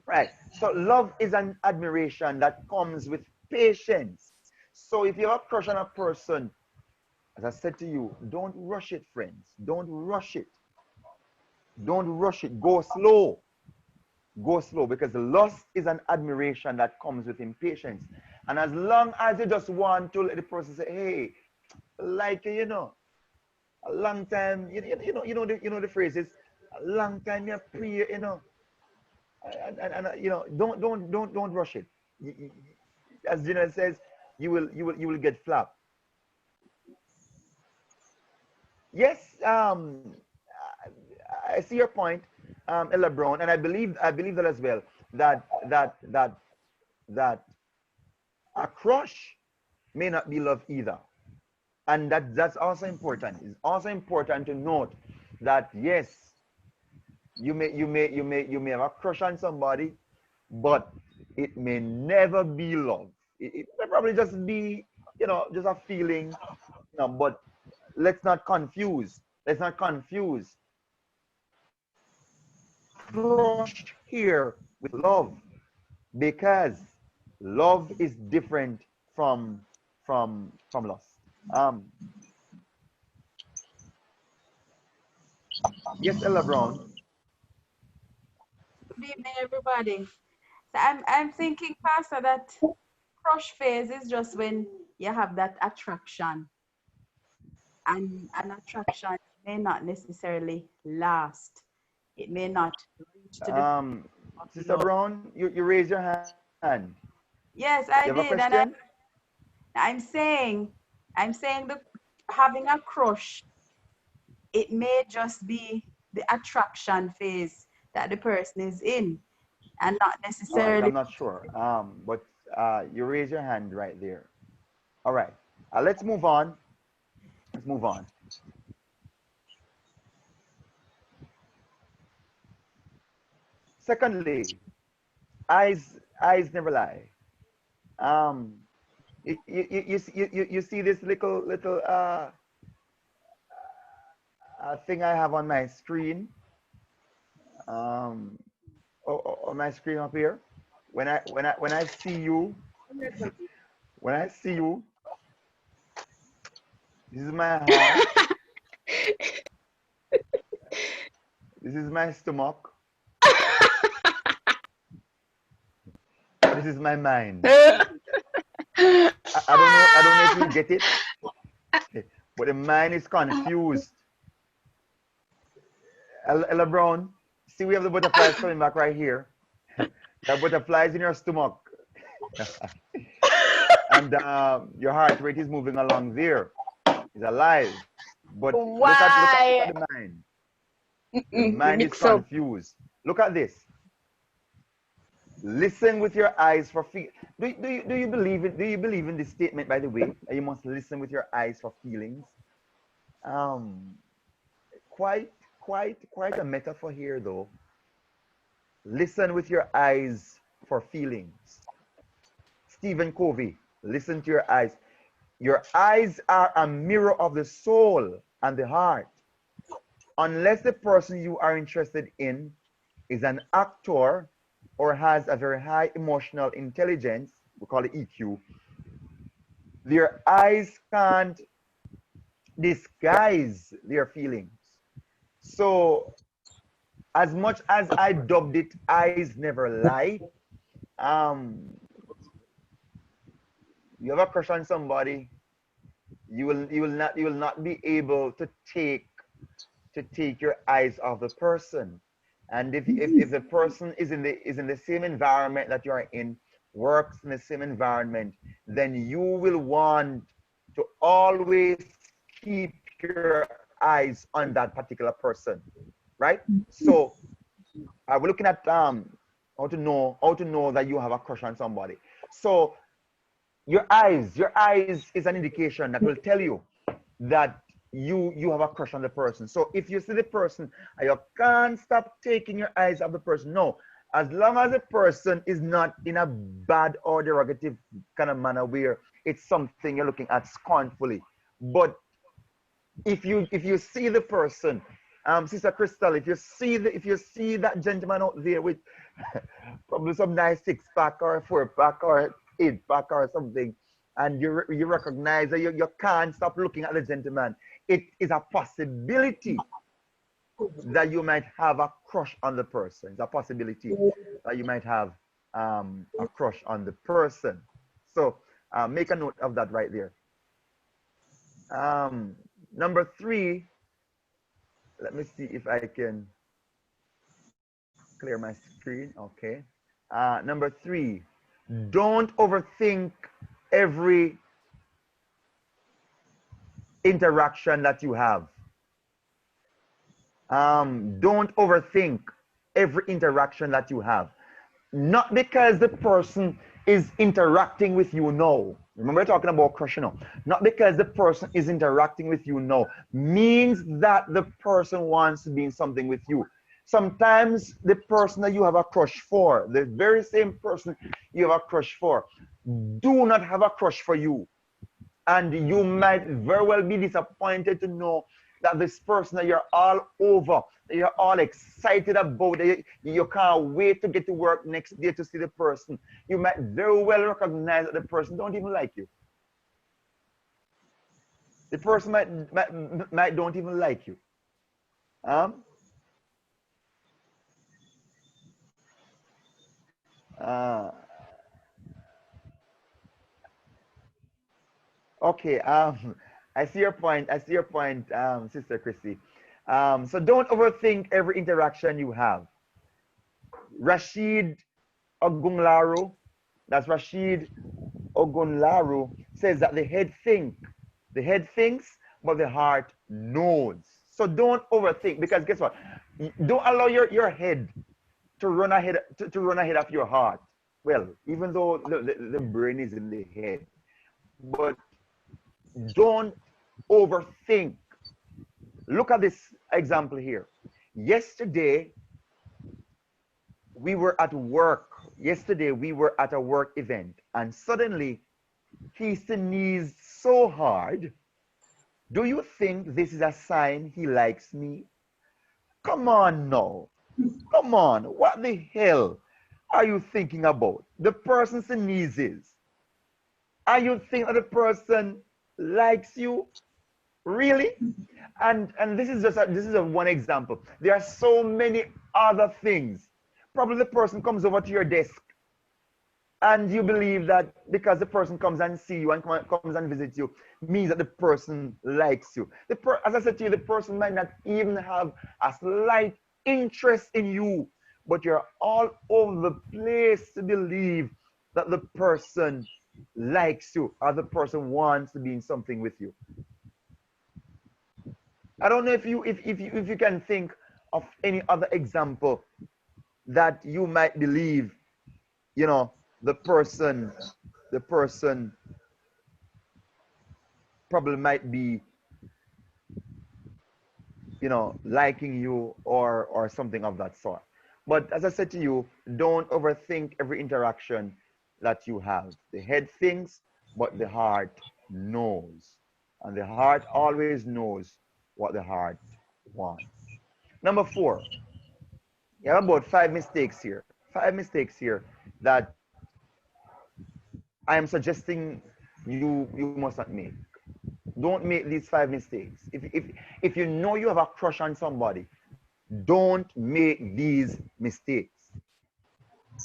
Right. So love is an admiration that comes with patience. So if you have a crush on a person, as I said to you, don't rush it, friends. Don't rush it. Don't rush it. Go slow. Go slow, because lust is an admiration that comes with impatience. And as long as you just want to let the person say, hey, like a long time, the phrase is a long time you pray, and don't rush it. As Gina says, you will get flapped. Yes, I see your point, Ella Brown, and I believe that as well. That a crush may not be love either, and that's also important. It's also important to note that yes, you may have a crush on somebody, but it may never be love. It may probably just be just a feeling. But let's not confuse. Let's not confuse crush here with love, because love is different from lust. Um, yes, Ella Brown. Good evening, everybody. So I'm thinking, Pastor, that crush phase is just when you have that attraction, and an attraction may not necessarily last. It may not reach to the point Um, of Sister love. Brown, you raise your hand. Yes, You have a I did, and question? I'm saying, the having a crush, it may just be the attraction phase that the person is in, and not All right, necessarily. I'm not sure. But you raise your hand right there. All right. Let's move on. Let's move on. Secondly, eyes never lie. Um, you see this little thing I have on my screen. Um, on my screen up here. When I see you, when I see you, this is my heart. This is my stomach. This is my mind. I don't know if you get it, but the mind is confused. Ella Brown, see we have the butterflies coming back right here. There are butterflies in your stomach, and your heart rate is moving along there. It's alive, but look at Why? the mind. The You mind is mix up. confused. Look at this. Listen with your eyes for feel. Do you believe it? Do you believe in this statement? By the way, that you must listen with your eyes for feelings. Um, quite quite a metaphor here, though. Listen with your eyes for feelings. Stephen Covey, listen to your eyes. Your eyes are a mirror of the soul and the heart. Unless the person you are interested in is an actor or has a very high emotional intelligence, we call it EQ, their eyes can't disguise their feelings. So, as much as I dubbed it eyes never lie, um, you have a crush on somebody, you will not be able to take your eyes off the person. And if the person is in the same environment that you are in, works in the same environment, then you will want to always keep your eyes on that particular person, right? So we're looking at how to know that you have a crush on somebody. So your eyes is an indication that will tell you that you have a crush on the person. So if you see the person and you can't stop taking your eyes off the person, no. As long as the person is not in a bad or derogative kind of manner where it's something you're looking at scornfully. But if you see the person, Sister Crystal, if you see that gentleman out there with probably some nice six pack or a four pack or eight pack or something, and you recognize that you can't stop looking at the gentleman, it is a possibility that you might have a crush on the person. It's a possibility that you might have a crush on the person. So make a note of that right there. Um, Number three, let me see if I can clear my screen. Okay. Number three, don't overthink every interaction that you have. Don't overthink every interaction that you have. Not because the person is interacting with you, no. Remember, we're talking about crush, you know. Not because the person is interacting with you, no. Means that the person wants to be in something with you. Sometimes the person that you have a crush for, the very same person you have a crush for, do not have a crush for you. And you might very well be disappointed to know that this person that you're all over, that you're all excited about, that you can't wait to get to work next day to see the person. You might very well recognize that the person don't even like you. The person might don't even like you. Um, Uh, okay. I see your point. I see your point, Sister Chrissy. So don't overthink every interaction you have. Rashid Ogunlaru, that's Rashid Ogunlaru, says that the head thinks, but the heart knows. So don't overthink, because guess what? Don't allow your head to run ahead of your heart. Well, even though the brain is in the head, but don't overthink. Look at this example here. Yesterday, we were at work. Yesterday, we were at a work event, and suddenly he sneezed so hard. Do you think this is a sign he likes me? Come on now. Come on. What the hell are you thinking about? The person sneezes. Are you think that the person likes you? Really? And this is just one example. There are so many other things. Probably the person comes over to your desk and you believe that because the person comes and see you and comes and visit you means that the person likes you. As I said to you, the person might not even have a slight interest in you, but you're all over the place to believe that the person likes you or the person wants to be in something with you. I don't know if you can think of any other example that you might believe, you know, the person the person probably might be, you know, liking you or something of that sort. But as I said to you, don't overthink every interaction that you have. The head thinks, but the heart knows. And the heart always knows what the heart wants. Number 4, you have about 5 mistakes here. 5 mistakes here that I am suggesting you must not make. Don't make these 5 mistakes. If you know you have a crush on somebody, don't make these mistakes.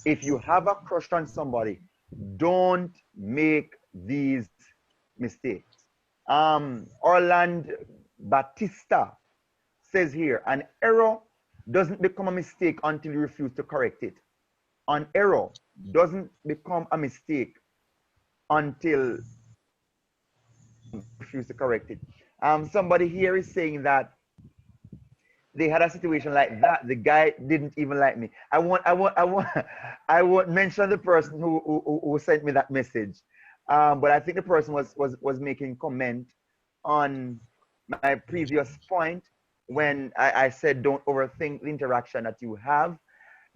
If you have a crush on somebody, don't make these mistakes. Orland Batista says here, an error doesn't become a mistake until you refuse to correct it. An error doesn't become a mistake until refuse to correct it. Somebody here is saying that they had a situation like that. The guy didn't even like me. I won't mention the person who sent me that message. But I think the person was making comment on my previous point when I said don't overthink the interaction that you have.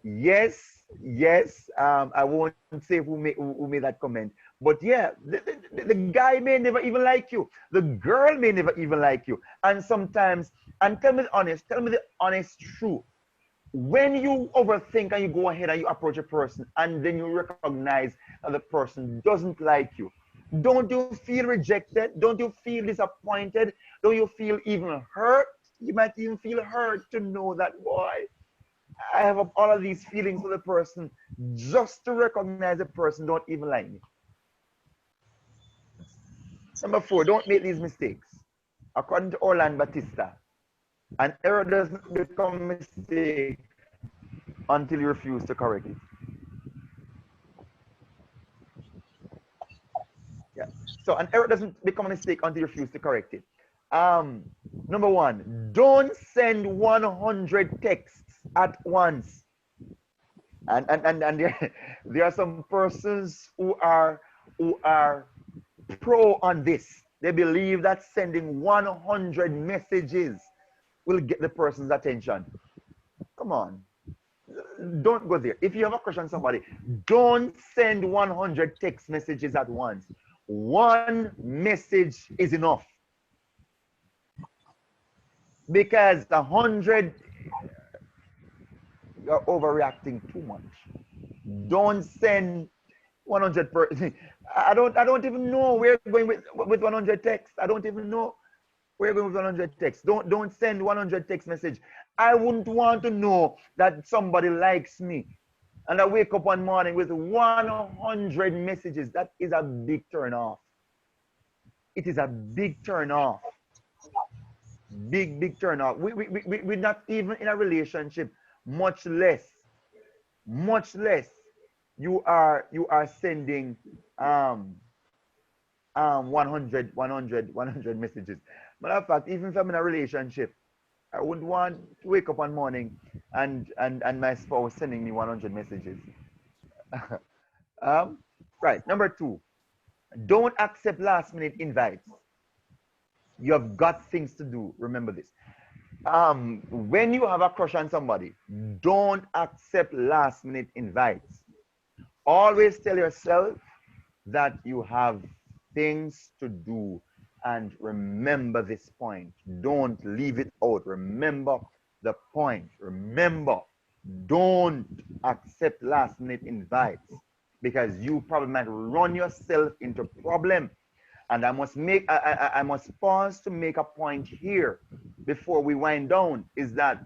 Yes, yes. I won't say who made that comment, but yeah, the guy may never even like you. The girl may never even like you, and sometimes, and tell me the honest truth. When you overthink and you go ahead and you approach a person, and then you recognize that the person doesn't like you, don't you feel rejected? Don't you feel disappointed? Don't you feel even hurt? You might even feel hurt to know that, boy, I have all of these feelings for the person just to recognize the person don't even like me. Number 4, don't make these mistakes. According to Orland Batista, an error doesn't become a mistake until you refuse to correct it. Yeah. So an error doesn't become a mistake until you refuse to correct it. Um, Number 1, don't send 100 texts at once. And there are some persons who are pro on this. They believe that sending 100 messages will get the person's attention. Come on. Don't go there. If you have a crush on somebody, don't send 100 text messages at once. One message is enough. Because 100, you're overreacting too much. Don't send 100 per I don't even know where you're going with 100 texts. I don't even know where you're going with 100 texts. Don't send 100 text message. I wouldn't want to know that somebody likes me and I wake up one morning with 100 messages, that is a big turn off. It is a big turn off. Big turn off. We're not even in a relationship, much less you are sending um 100 messages. Matter of fact, even if I'm in a relationship, I wouldn't want to wake up one morning and my spouse sending me 100 messages. um, right. Number two, don't accept last minute invites. You have got things to do. Remember this. When you have a crush on somebody, don't accept last minute invites. Always tell yourself that you have things to do, and remember this point. Don't leave it out. Remember the point. Remember, don't accept last minute invites because you probably might run yourself into problem. And I must pause to make a point here before we wind down, is that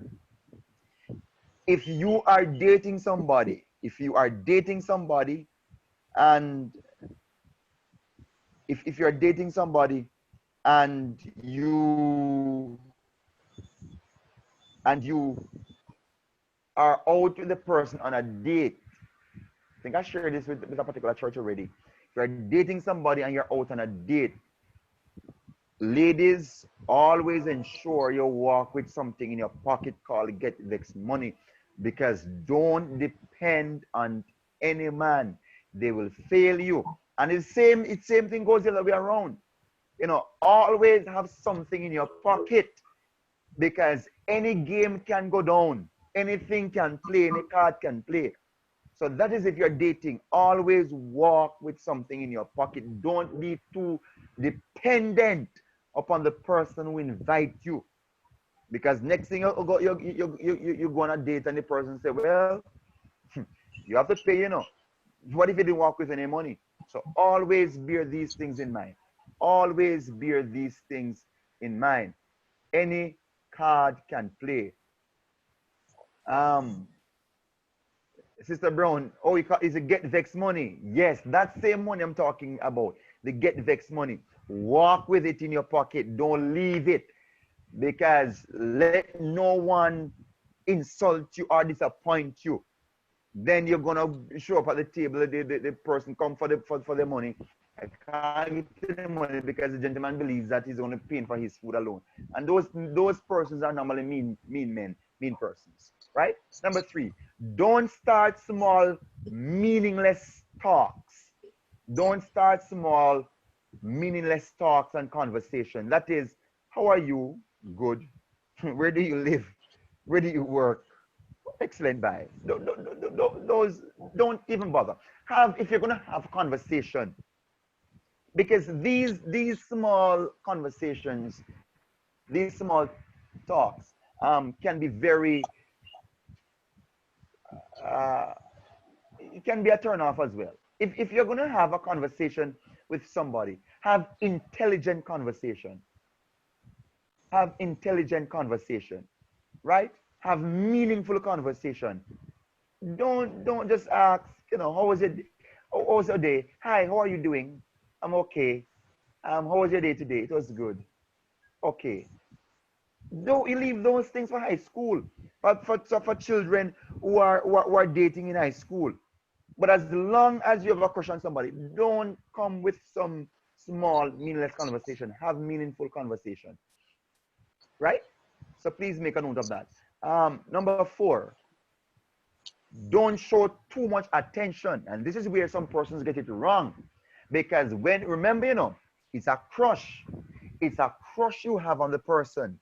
if you are dating somebody, and if you're dating somebody and you are out with the person on a date, I think I shared this with a particular church already. If you're dating somebody and you're out on a date, ladies, always ensure you walk with something in your pocket called get vex money, because don't depend on any man. They will fail you. And it's same thing goes the other way around. Always have something in your pocket, because any game can go down, anything can play, any card can play. So that is if you're dating. Always walk with something in your pocket. Don't be too dependent upon the person who invite you. Because next thing you go on a date and the person say, well, you have to pay. What if you didn't walk with any money? So always bear these things in mind. Always bear these things in mind. Any card can play. Sister Brown, is it get vex money? Yes, that same money I'm talking about. The get vex money. Walk with it in your pocket. Don't leave it. Because let no one insult you or disappoint you. Then you're gonna show up at the table. The person come for the money. I can't give the money because the gentleman believes that he's only paying for his food alone. And those persons are normally mean men, mean persons, right? Number three, don't start small, meaningless talks. Don't start small, meaningless talks and conversation. That is, how are you? Good. Where do you live? Where do you work? Excellent, bye. Those don't even bother. If you're gonna have a conversation, because these small conversations, these small talks, can be very, uh, it can be a turn off as well. If you're gonna have a conversation with somebody, have intelligent conversation. Have intelligent conversation, right? Have meaningful conversation. Don't just ask, how was it? How was your day? Hi, how are you doing? I'm okay. How was your day today? It was good. Okay. Don't you leave those things for high school, for children who are dating in high school. But as long as you have a crush on somebody, don't come with some small, meaningless conversation. Have meaningful conversation, right? So please make a note of that. Number four, don't show too much attention. And this is where some persons get it wrong. Because remember, it's a crush. It's a crush you have on the person.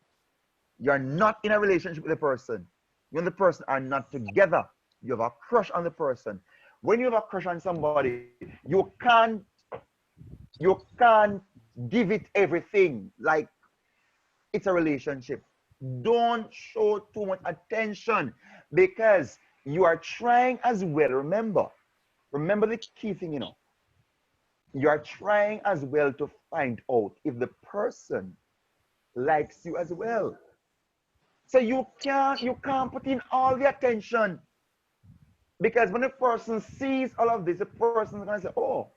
You're not in a relationship with the person. You and the person are not together. You have a crush on the person. When you have a crush on somebody, you can't give it everything like it's a relationship. Don't show too much attention, because you are trying as well. Remember the key thing, you are trying as well to find out if the person likes you as well. So you can't put in all the attention Because when a person sees all of this, the person is going to say, oh,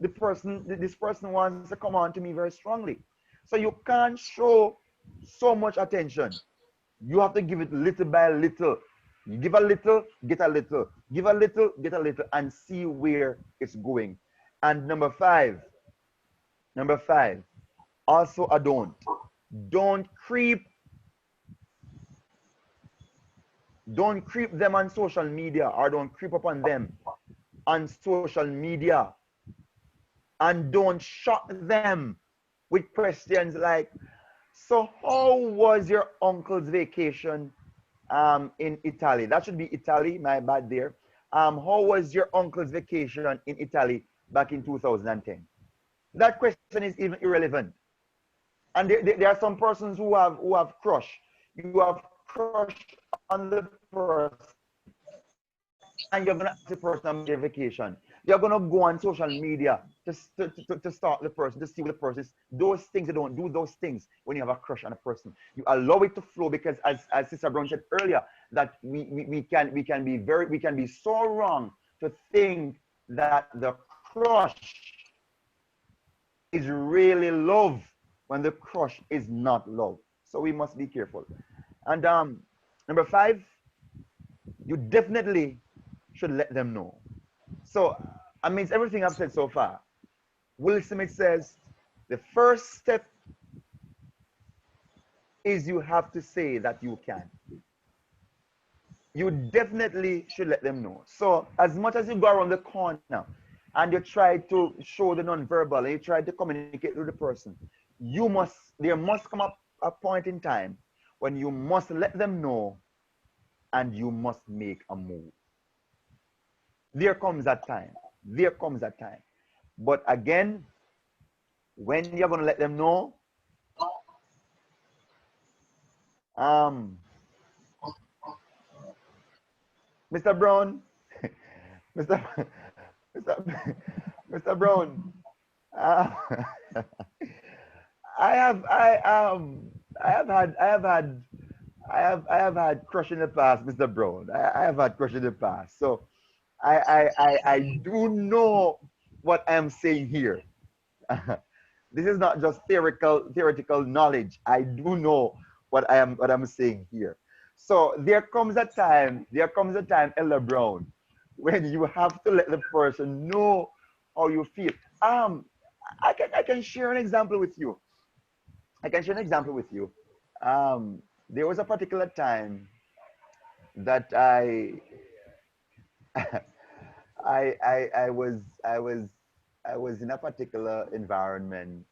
this person wants to come on to me very strongly. So you can't show so much attention. You have to give it little by little. You give a little, get a little. Give a little, get a little, and see where it's going. And number five, also a don't. Don't creep, don't creep them on social media, or don't creep up on them on social media, and don't shock them with questions like, so how was your uncle's vacation in Italy? That should be Italy, my bad there. How was your uncle's vacation in Italy back in 2010? That question is even irrelevant. And there are some persons who have crush. You have crush on the person, and you're gonna ask the person about their vacation. You're gonna go on social media to stalk the person, to see what the person is. Those things, you don't do those things when you have a crush on a person. You allow it to flow because as Sister Brown said earlier, that we can be so wrong to think that the crush is really love when the crush is not love. So we must be careful. And number five, you definitely should let them know. So amidst everything I've said so far, Will Smith says the first step is you have to say that you can. You definitely should let them know. So as much as you go around the corner and you try to show the nonverbal and you try to communicate with the person, there must come up a point in time when you must let them know and you must make a move. There comes that time. There comes that time. But again, when you're going to let them know, um, Mr. Brown, Mr. Mr. Mr. Brown, uh, I have had I have had crush in the past, Mr. Brown. I have had crush in the past. So I do know what I'm saying here. This is not just theoretical knowledge. I do know what I'm saying here. So there comes a time, Ella Brown, when you have to let the person know how you feel. Um, I can share an example with you. I can share an example with you. There was a particular time that I was in a particular environment,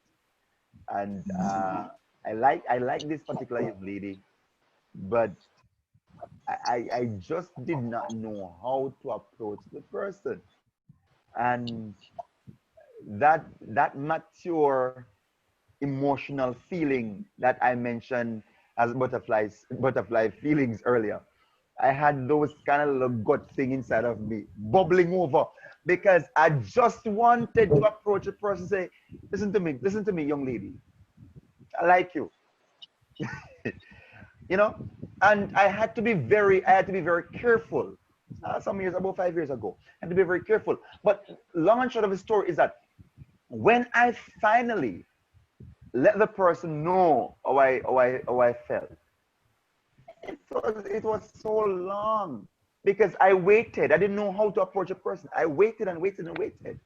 and I like this particular young lady, but I just did not know how to approach the person, and that mature emotional feeling that I mentioned as butterfly feelings earlier. I had those kind of little gut thing inside of me bubbling over because I just wanted to approach a person and say, listen to me, young lady. I like you. you know? And I had to be very careful. Some years, about 5 years ago. I had to be very careful. But long and short of the story is that when I finally let the person know how I felt, it was so long because I waited. I didn't know how to approach a person. I waited and waited and waited.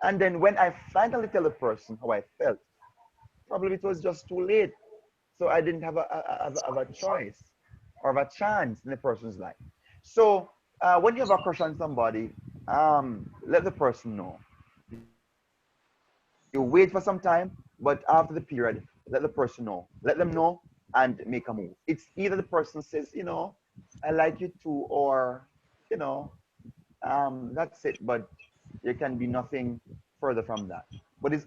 And then when I finally tell the person how I felt, probably it was just too late. So I didn't have a choice or have a chance in the person's life. So when you have a crush on somebody, let the person know. You wait for some time, but after the period, let the person know. Let them know and make a move. It's either the person says, I like you too, or, you know, that's it. But there can be nothing further from that. But it's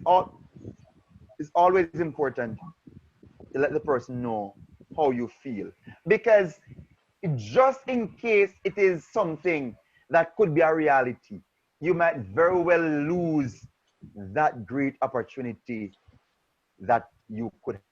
always important to let the person know how you feel. Because just in case it is something that could be a reality, you might very well lose that great opportunity that you could have.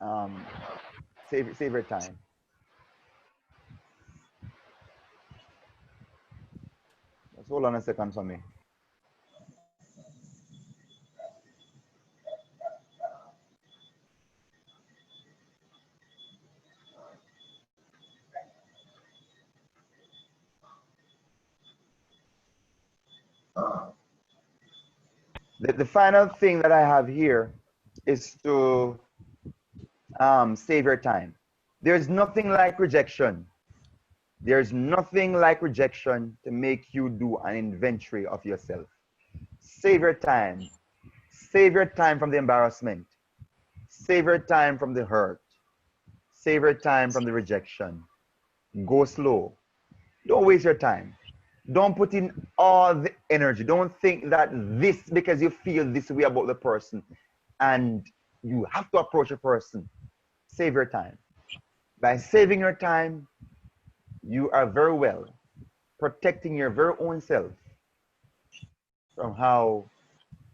Um, save your time. Just hold on a second for me. The final thing that I have here is to save your time. There's nothing like rejection. There's nothing like rejection to make you do an inventory of yourself. Save your time. Save your time from the embarrassment. Save your time from the hurt. Save your time from the rejection. Go slow. Don't waste your time. Don't put in all the energy. Don't think that this, because you feel this way about the person and you have to approach a person. Save your time. By saving your time, you are very well protecting your very own self from how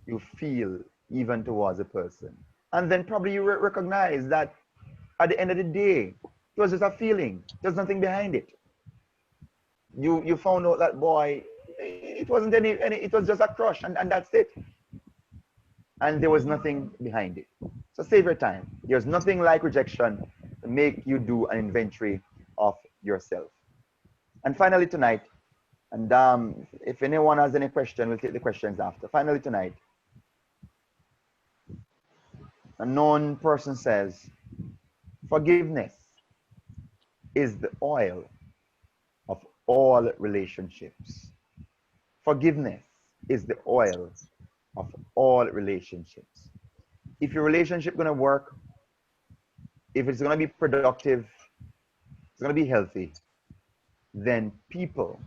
you feel even towards a person. And then probably you recognize that at the end of the day, it was just a feeling. There's nothing behind it. You found out that boy, it wasn't any it was just a crush and that's it. And there was nothing behind it. So save your time. There's nothing like rejection to make you do an inventory of yourself. And finally tonight, and if anyone has any question, we'll take the questions after. Finally tonight, a known person says, forgiveness is the oil of all relationships. Forgiveness is the oil of all relationships. If your relationship gonna work, if it's gonna be productive, it's gonna be healthy, then people,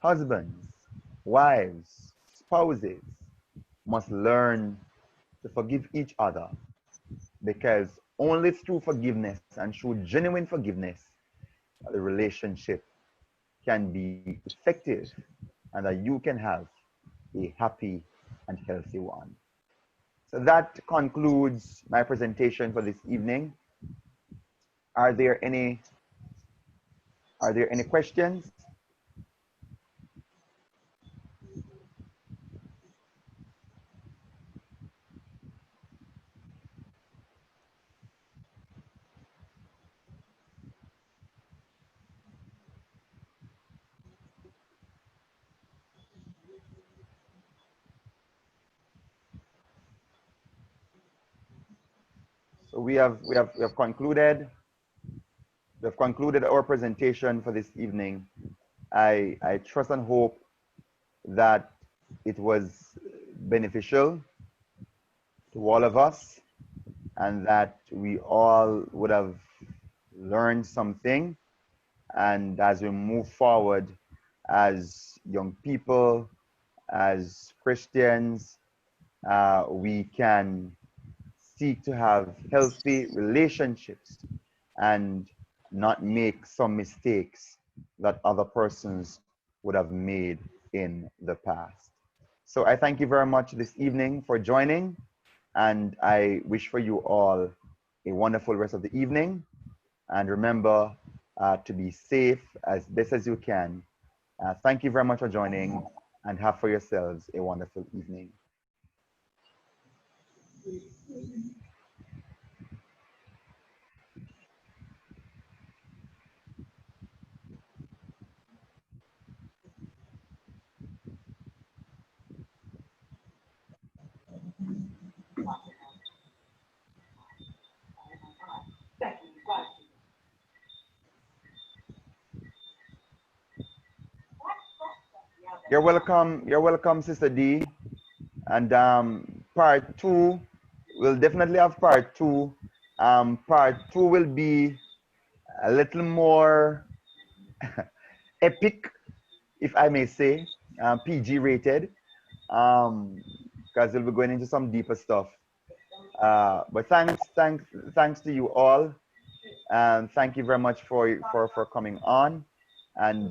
husbands, wives, spouses must learn to forgive each other, because only through forgiveness and through genuine forgiveness the relationship can be effective and that you can have a happy and healthy one. So that concludes my presentation for this evening. Are there any questions? So we have concluded. We have concluded our presentation for this evening. I trust and hope that it was beneficial to all of us and that we all would have learned something. And as we move forward as young people, as Christians, we can seek to have healthy relationships and not make some mistakes that other persons would have made in the past. So I thank you very much this evening for joining, and I wish for you all a wonderful rest of the evening. And remember to be safe as best as you can. Thank you very much for joining, and have for yourselves a wonderful evening. You're welcome, Sister D. And part two, we'll definitely have part two. Part two will be a little more epic, if I may say, PG rated, because we'll be going into some deeper stuff. But thanks to you all, and thank you very much for coming on. And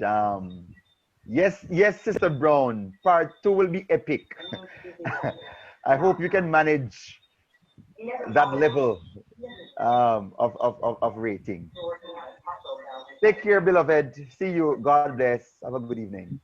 yes, Sister Brown, part two will be epic. I hope you can manage that level of rating. Take care, beloved. See you. God bless. Have a good evening.